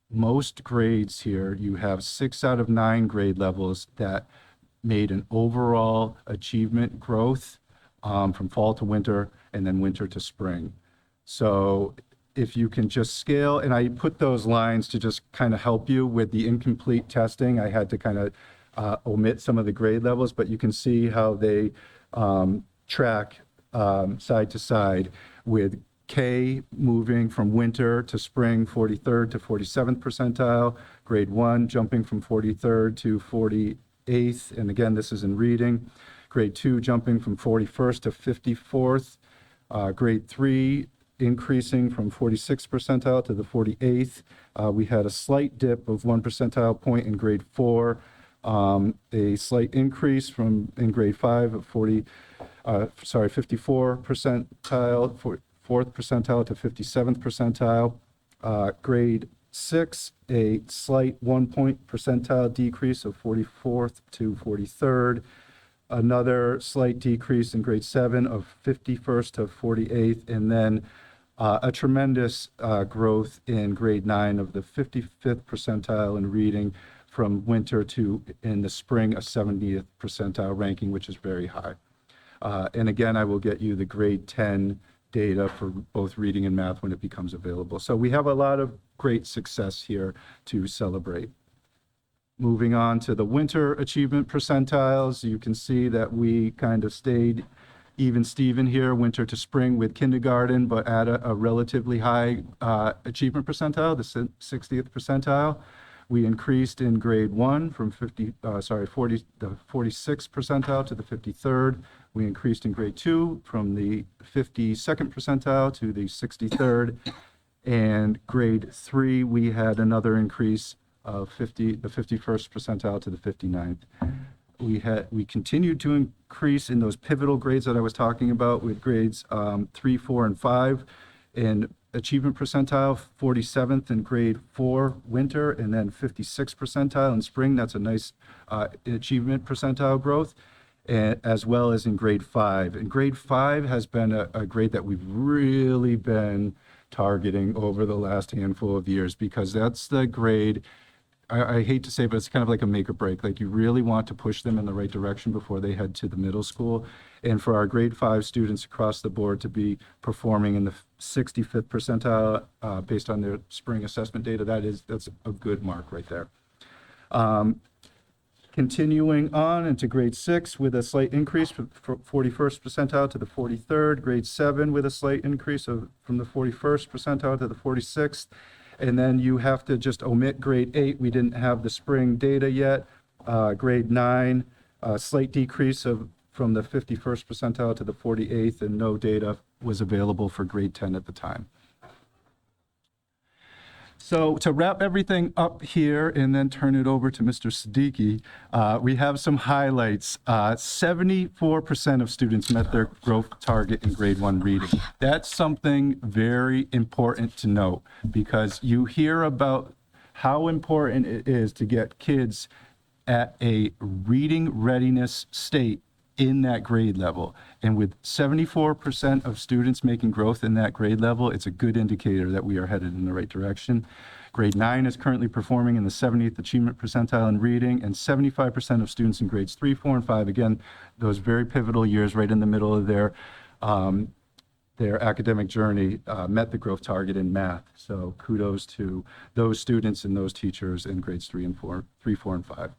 most grades here. You have 6 out of 9 grade levels that made an overall achievement growth from fall to winter and then winter to spring. So if you can just scale, and I put those lines to just kind of help you with the incomplete testing. I had to kind of omit some of the grade levels, but you can see how they track side to side, with K moving from winter to spring 43rd to 47th percentile, grade 1 jumping from 43rd to 48th, and again this is in reading, grade 2 jumping from 41st to 54th, grade 3 increasing from 46th percentile to the 48th. We had a slight dip of 1 percentile point in grade 4, a slight increase in grade 5 of 54 percentile, 4th percentile to 57th percentile. Grade 6, a slight 1 point percentile decrease of 44th to 43rd. Another slight decrease in grade 7 of 51st to 48th, and then a tremendous growth in grade 9 of the 55th percentile in reading from winter to, in the spring, a 70th percentile ranking, which is very high. And again, I will get you the grade 10 data for both reading and math when it becomes available. So we have a lot of great success here to celebrate. Moving on to the winter achievement percentiles, you can see that we kind of stayed even Steven here, winter to spring with kindergarten, but at a relatively high achievement percentile, the 60th percentile. We increased in grade 1 from the 46th percentile to the 53rd. We increased in grade 2 from the 52nd percentile to the 63rd. And grade 3, we had another increase of the 51st percentile to the 59th. We continued to increase in those pivotal grades that I was talking about, with grades 3, 4, and 5 in achievement percentile, 47th in grade 4 winter, and then 56th percentile in spring. That's a nice achievement percentile growth, as well as in grade 5. And grade 5 has been a grade that we've really been targeting over the last handful of years, because that's the grade I hate to say, but it's kind of like a make or break. Like you really want to push them in the right direction before they head to the middle school. And for our grade 5 students across the board to be performing in the 65th percentile based on their spring assessment data, that's a good mark right there. Continuing on into grade 6 with a slight increase from 41st percentile to the 43rd, grade 7 with a slight increase from the 41st percentile to the 46th. And then you have to just omit grade 8. We didn't have the spring data yet. Grade 9, a slight decrease from the 51st percentile to the 48th, and no data was available for grade 10 at the time. So to wrap everything up here and then turn it over to Mr. Siddiqui, we have some highlights. 74% of students met their growth target in grade 1 reading. That's something very important to note because you hear about how important it is to get kids at a reading readiness state in that grade level. And with 74% of students making growth in that grade level, it's a good indicator that we are headed in the right direction. Grade 9 is currently performing in the 70th achievement percentile in reading, and 75% of students in grades 3, 4, and 5, again, those very pivotal years right in the middle of their academic journey, met the growth target in math. So kudos to those students and those teachers in grades 3, 4, and 5.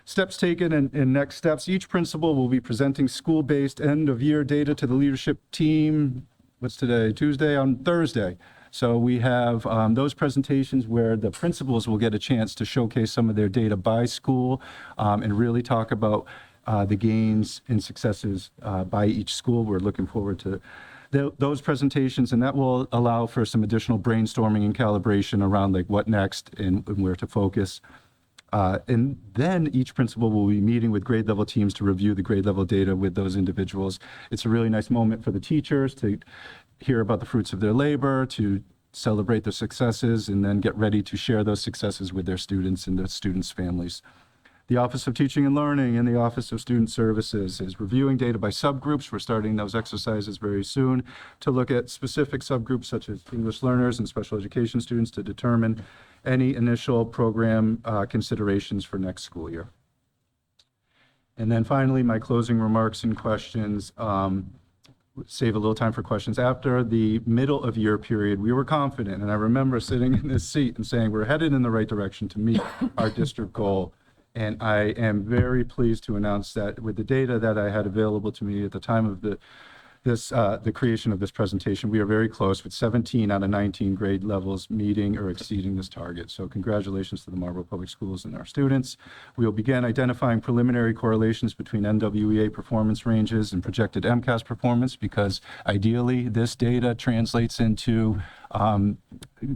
Steps taken and next steps. Each principal will be presenting school-based end-of-year data to the leadership team. What's today? Tuesday, on Thursday. So we have those presentations where the principals will get a chance to showcase some of their data by school and really talk about the gains and successes by each school. We're looking forward to those presentations, and that will allow for some additional brainstorming and calibration around like what next and where to focus. And then each principal will be meeting with grade level teams to review the grade level data with those individuals. It's a really nice moment for the teachers to hear about the fruits of their labor, to celebrate their successes, and then get ready to share those successes with their students and their students' families. The Office of Teaching and Learning and the Office of Student Services is reviewing data by subgroups. We're starting those exercises very soon to look at specific subgroups such as English learners and special education students to determine any initial program considerations for next school year. And then finally, my closing remarks and questions. Save a little time for questions. After the middle of year period, we were confident, and I remember sitting in this seat and saying we're headed in the right direction to meet our district goal. And I am very pleased to announce that with the data that I had available to me at the time of the creation of this presentation, we are very close with 17 out of 19 grade levels meeting or exceeding this target. So congratulations to the Marlborough Public Schools and our students. We will begin identifying preliminary correlations between NWEA performance ranges and projected MCAS performance, because ideally this data translates into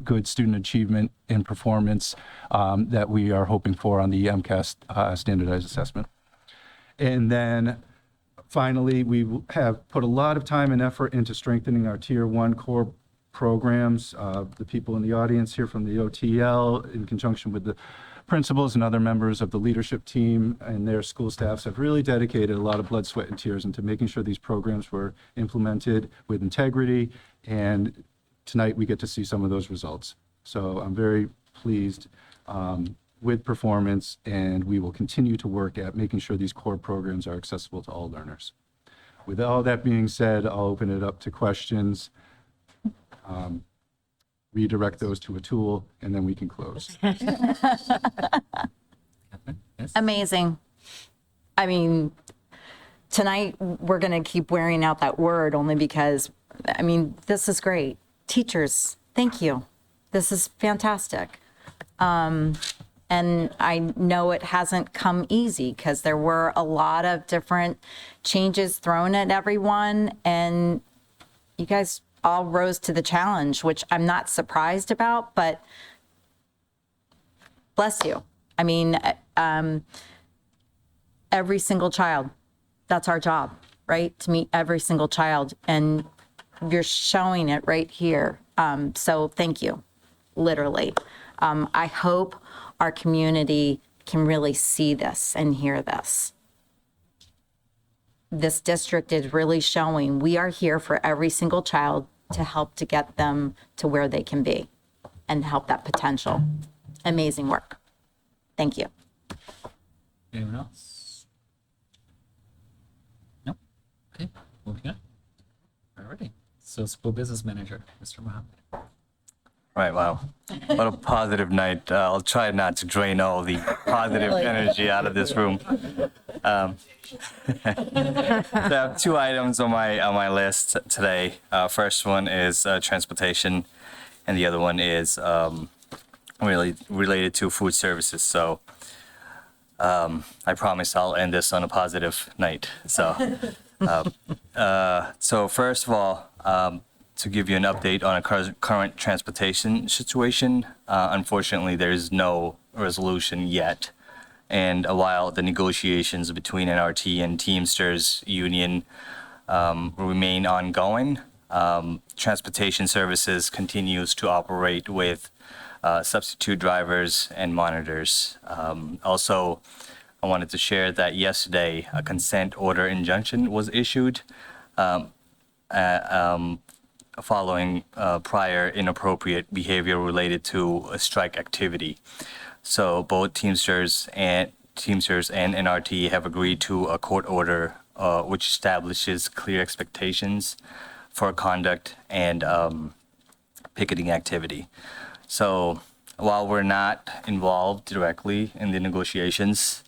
good student achievement and performance that we are hoping for on the MCAS standardized assessment. And then finally, we have put a lot of time and effort into strengthening our Tier 1 core programs. The people in the audience here from the OTL, in conjunction with the principals and other members of the leadership team and their school staffs, have really dedicated a lot of blood, sweat, and tears into making sure these programs were implemented with integrity. And tonight we get to see some of those results. So I'm very pleased with performance, and we will continue to work at making sure these core programs are accessible to all learners. With all that being said, I'll open it up to questions, redirect those to a tool, and then we can close. Amazing. I mean, tonight we're going to keep wearing out that word only because, I mean, this is great. Teachers, thank you. This is fantastic. And I know it hasn't come easy because there were a lot of different changes thrown at everyone, and you guys all rose to the challenge, which I'm not surprised about, but bless you. I mean, every single child, that's our job, right? To meet every single child, and you're showing it right here. So thank you, literally. I hope our community can really see this and hear this. This district is really showing we are here for every single child to help to get them to where they can be and help that potential. Amazing work. Thank you. Anyone else? Nope. Okay, moving on. Alrighty. So school business manager, Mr. Mohammed. Right, wow. What a positive night. I'll try not to drain all the positive energy out of this room. So I have two items on my list today. First one is transportation, and the other one is really related to food services. So I promise I'll end this on a positive night. So, so first of all, to give you an update on a current transportation situation, unfortunately, there is no resolution yet. And while the negotiations between NRT and Teamsters Union remain ongoing, transportation services continues to operate with substitute drivers and monitors. Also, I wanted to share that yesterday a consent order injunction was issued following prior inappropriate behavior related to a strike activity. So both Teamsters and NRT have agreed to a court order which establishes clear expectations for conduct and picketing activity. So while we're not involved directly in the negotiations,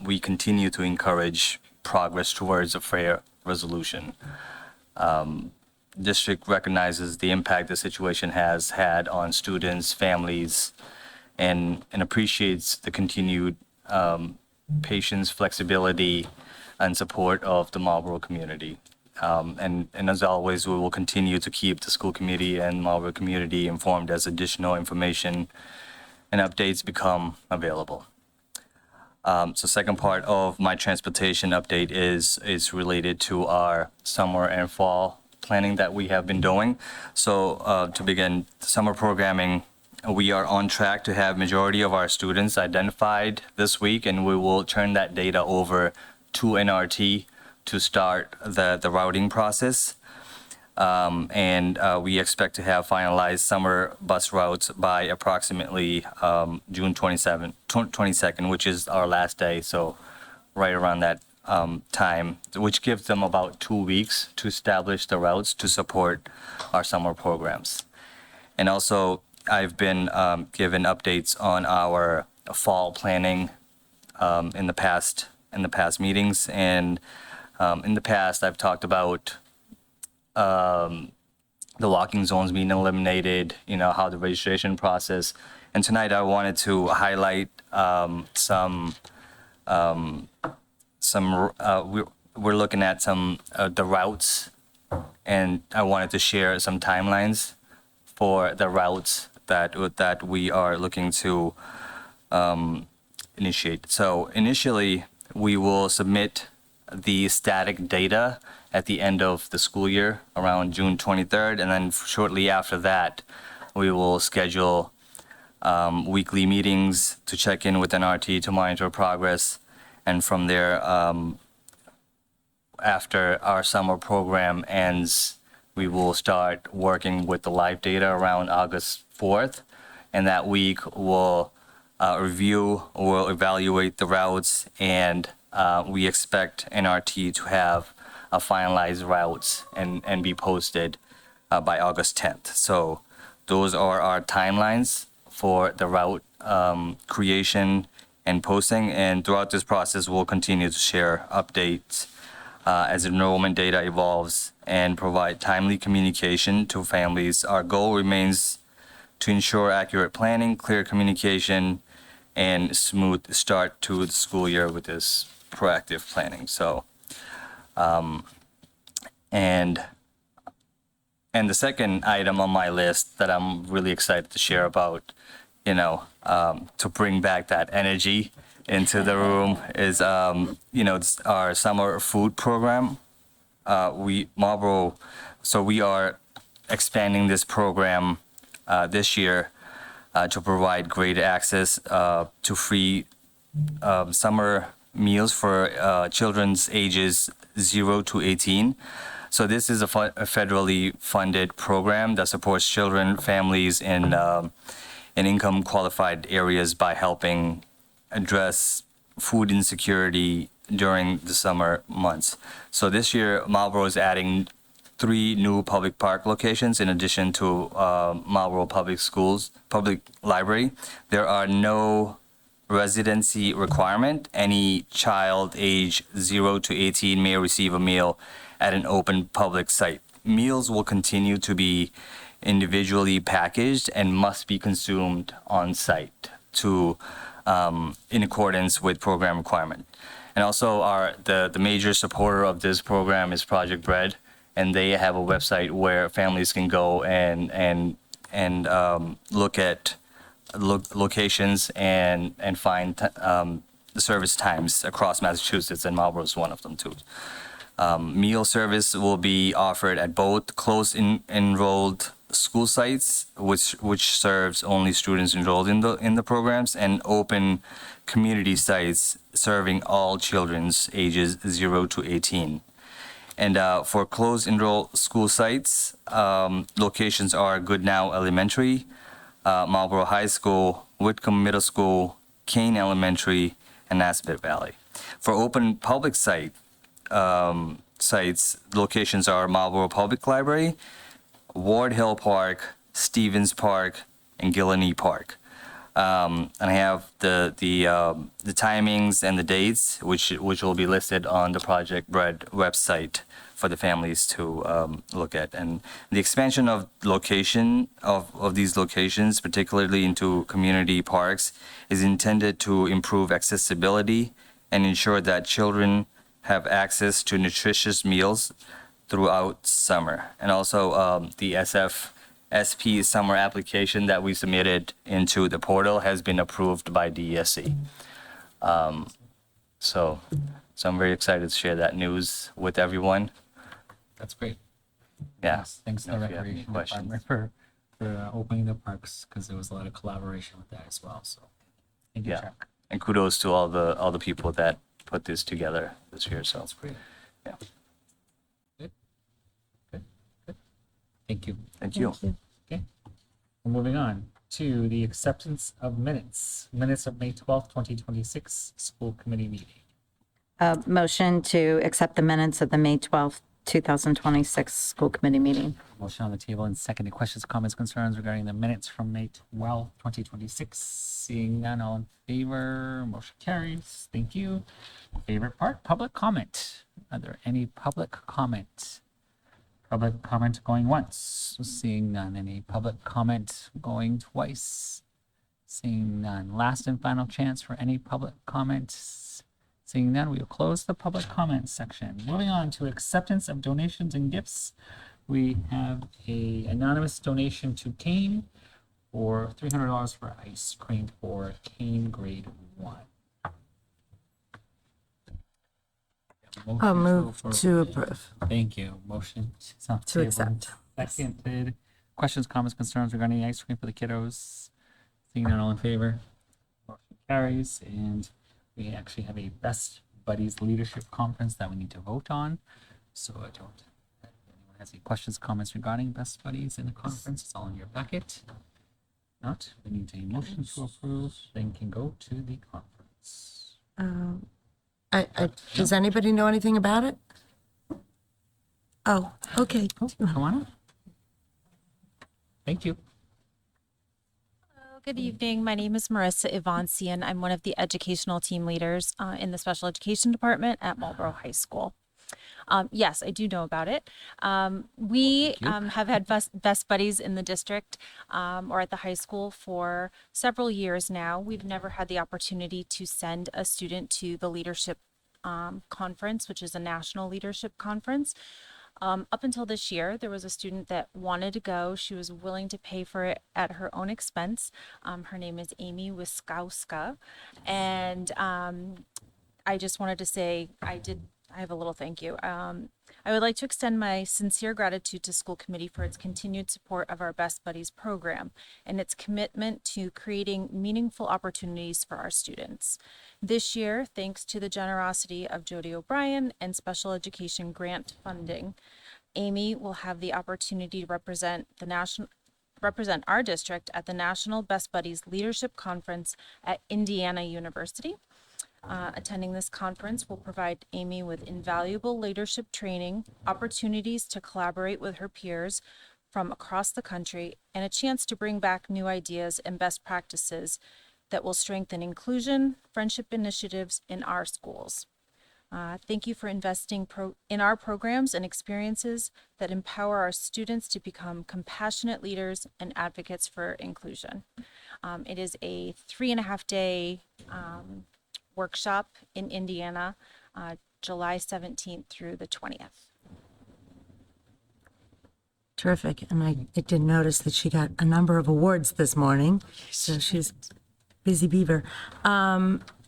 we continue to encourage progress towards a fair resolution. District recognizes the impact the situation has had on students, families, and appreciates the continued patience, flexibility, and support of the Marlboro community. And as always, we will continue to keep the school committee and Marlboro community informed as additional information and updates become available. So second part of my transportation update is related to our summer and fall planning that we have been doing. So to begin, summer programming, we are on track to have majority of our students identified this week, and we will turn that data over to NRT to start the routing process. And we expect to have finalized summer bus routes by approximately June 22nd, which is our last day. So right around that time, which gives them about 2 weeks to establish the routes to support our summer programs. And also, I've been given updates on our fall planning in the past meetings, and in the past I've talked about the walking zones being eliminated, how the registration process. And tonight I wanted to highlight we're looking at some the routes, and I wanted to share some timelines for the routes that we are looking to initiate. So initially, we will submit the static data at the end of the school year, around June 23rd, and then shortly after that, we will schedule weekly meetings to check in with NRT to monitor progress, and from there, after our summer program ends, we will start working with the live data around August 4th, and that week we'll we'll evaluate the routes, and we expect NRT to have finalized routes and be posted by August 10th. So those are our timelines for the route creation and posting, and throughout this process, we'll continue to share updates as enrollment data evolves and provide timely communication to families. Our goal remains to ensure accurate planning, clear communication, and smooth start to the school year with this proactive planning. So, and the second item on my list that I'm really excited to share about, to bring back that energy into the room is, it's our summer food program. We are expanding this program this year to provide greater access to free summer meals for children's ages 0 to 18. So this is a federally funded program that supports children, families in income qualified areas by helping address food insecurity during the summer months. So this year, Marlboro is adding 3 new public park locations in addition to Marlboro Public Library. There are no residency requirement. Any child age 0 to 18 may receive a meal at an open public site. Meals will continue to be individually packaged and must be consumed on site in accordance with program requirement. And also the major supporter of this program is Project Bread, and they have a website where families can go and look at locations and find the service times across Massachusetts, and Marlboro is one of them too. Meal service will be offered at both enrolled school sites, which serves only students enrolled in the programs, and open community sites serving all children's ages 0 to 18. And for closed enrolled school sites, locations are Goodnow Elementary, Marlboro High School, Whitcomb Middle School, Kane Elementary, and Nasbit Valley. For open public sites, locations are Marlboro Public Library, Ward Hill Park, Stevens Park, and Gillany Park. And I have the timings and the dates, which will be listed on the Project Bread website for the families to look at. And the expansion of these locations, particularly into community parks, is intended to improve accessibility and ensure that children have access to nutritious meals throughout summer. And also the SP summer application that we submitted into the portal has been approved by DESC. So I'm very excited to share that news with everyone. That's great. Yeah. Yes, thanks to the If you have any Recreation questions. Department for opening the parks, because there was a lot of collaboration with that as well. So thank you, Yeah. Chuck. And kudos to all the people that put this together this year. So That's great. yeah. Thank you. Thank you. Okay. We're moving on to the acceptance of minutes. Minutes of May 12th, 2026 school committee meeting. Motion to accept the minutes of the May 12th, 2026 school committee meeting. Motion on the table and seconded. Questions, comments, concerns regarding the minutes from May 12th, 2026. Seeing none, all in favor, motion carries. Thank you. Favorite part, public comment. Are there any public comment? Public comment going once. Seeing none. Any public comment going twice? Seeing none. Last and final chance for any public comments. Seeing none, we will close the public comment section. Moving on to acceptance of donations and gifts. We have a anonymous donation to Kane for $300 for ice cream for Kane grade 1. I'll move approve. to approve. Thank you. Motion is on the To table. accept. Seconded. Questions, comments, concerns regarding the ice cream for the kiddos? Seeing none, all in favor? Motion carries. And we actually have a Best Buddies Leadership Conference that we need to vote on. So I don't, if anyone has any questions, comments regarding Best Buddies in the conference, it's all in your packet. Not, we need a motion to approve, then can go to the conference. Does anybody know anything about it? Oh, okay. Oh, come on up. Thank you. Good evening. My name is Marissa Ivansian. I'm one of the educational team leaders in the special education department at Marlboro High School. Yes, I do know about it. We have had best buddies in the district or at the high school for several years now. We've never had the opportunity to send a student to the leadership conference, which is a national leadership conference. Up until this year, there was a student that wanted to go. She was willing to pay for it at her own expense. Her name is Amy Wiskowska. And I just wanted to say I have a little thank you. I would like to extend my sincere gratitude to school committee for its continued support of our Best Buddies program and its commitment to creating meaningful opportunities for our students. This year, thanks to the generosity of Jody O'Brien and special education grant funding, Amy will have the opportunity to represent the represent our district at the National Best Buddies Leadership Conference at Indiana University. Attending this conference will provide Amy with invaluable leadership training, opportunities to collaborate with her peers from across the country, and a chance to bring back new ideas and best practices that will strengthen inclusion, friendship initiatives in our schools. Thank you for investing in our programs and experiences that empower our students to become compassionate leaders and advocates for inclusion. It is a 3.5-day workshop in Indiana, July 17th through the 20th. Terrific. And I did notice that she got a number of awards this morning. So she's busy beaver.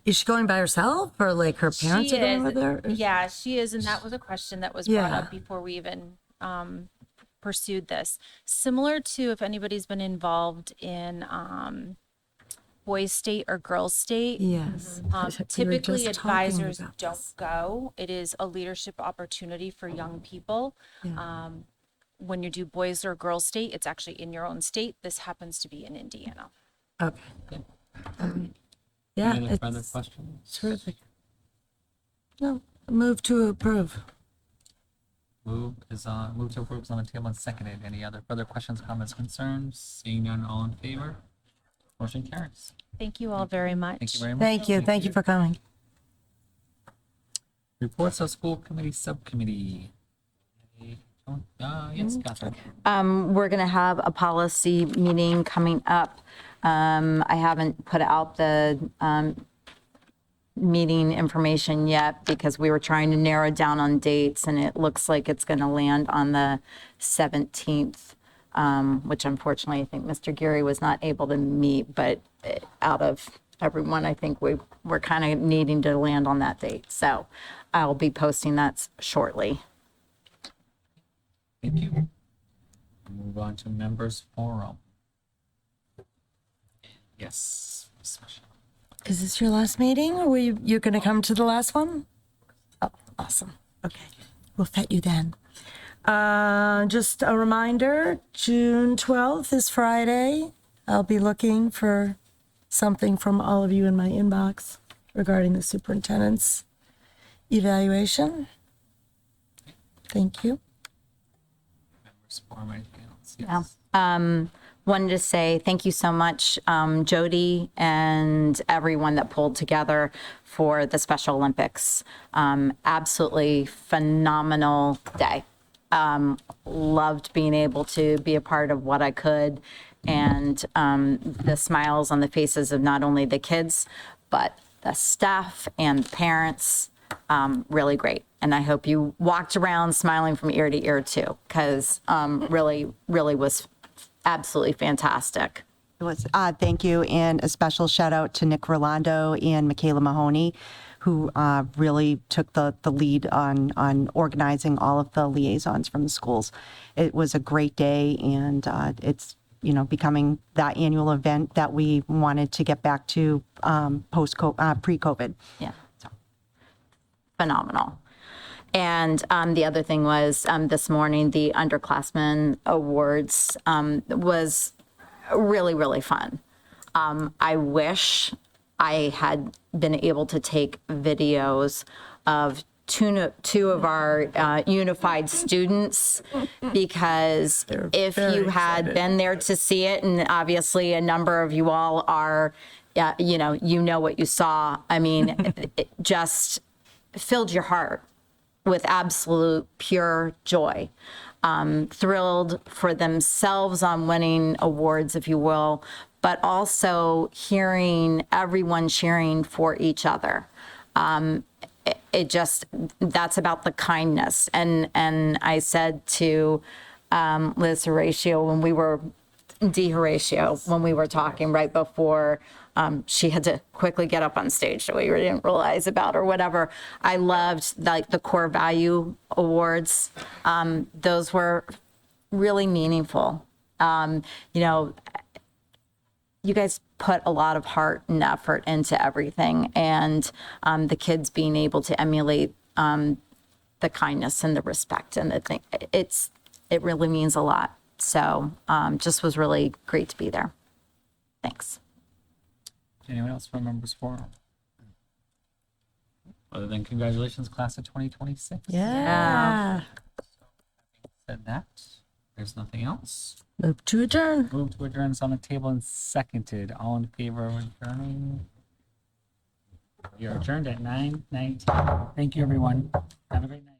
Is she going by herself, or like her parents are going with her? Yeah, she is. And that was a question that was brought Yeah. up before we even pursued this. Similar to if anybody's been involved in boys state or girls state. Yes. We were Typically just talking advisors about don't this. go. It is a leadership opportunity for young people. Yeah. When you do boys or girls state, it's actually in your own state. This happens to be in Indiana. Okay. Yeah. Any other further It's questions? terrific. No, move to approve. Move to approve is on the table and seconded. Any other further questions, comments, concerns? Seeing none, all in favor? Motion carries. Thank you all very much. Thank you very much. Thank you. Thank you for coming. Reports of school committee subcommittee. Yes, Catherine. We're going to have a policy meeting coming up. I haven't put out the meeting information yet because we were trying to narrow down on dates, and it looks like it's going to land on the 17th, which unfortunately I think Mr. Geary was not able to meet, but out of everyone, I think we're kind of needing to land on that date. So I'll be posting that shortly. Thank you. Move on to members forum. Yes. Ms. Michelle. Is this your last meeting, or you're going to come to the last one? Oh, awesome. Okay. We'll fit you then. Just a reminder, June 12th is Friday. I'll be looking for something from all of you in my inbox regarding the superintendent's evaluation. Thank you. Members forum, anything else? Yeah. Yes. Wanted to say thank you so much, Jody and everyone that pulled together for the Special Olympics. Absolutely phenomenal day. Loved being able to be a part of what I could, and the smiles on the faces of not only the kids, but the staff and parents. Really great. And I hope you walked around smiling from ear to ear too, because really was absolutely fantastic. It was, thank you, and a special shout out to Nick Rolando and Michaela Mahoney, who really took the lead on organizing all of the liaisons from the schools. It was a great day, and it's becoming that annual event that we wanted to get back to pre-COVID. Yeah. So, phenomenal. And the other thing was this morning, the underclassmen awards was really, really fun. I wish I had been able to take videos of two of our unified students, because if you had been there to see it, and obviously a number of you all are, you know what you saw. I mean, it just filled your heart with absolute pure joy. Thrilled for themselves on winning awards, if you will, but also hearing everyone cheering for each other. That's about the kindness. And I said to Liz Horatio when we were talking right before she had to quickly get up on stage that we didn't realize about or whatever. I loved the core value awards. Those were really meaningful. You guys put a lot of heart and effort into everything, and the kids being able to emulate the kindness and the respect and the thing, it really means a lot. So just was really great to be there. Thanks. Anyone else from members forum? Other than congratulations, class of 2026. Yeah. Said that. There's nothing else. Move to adjourn. Move to adjourn is on the table and seconded. All in favor of adjourning? You're adjourned at 9:19. Thank you, everyone. Have a great night.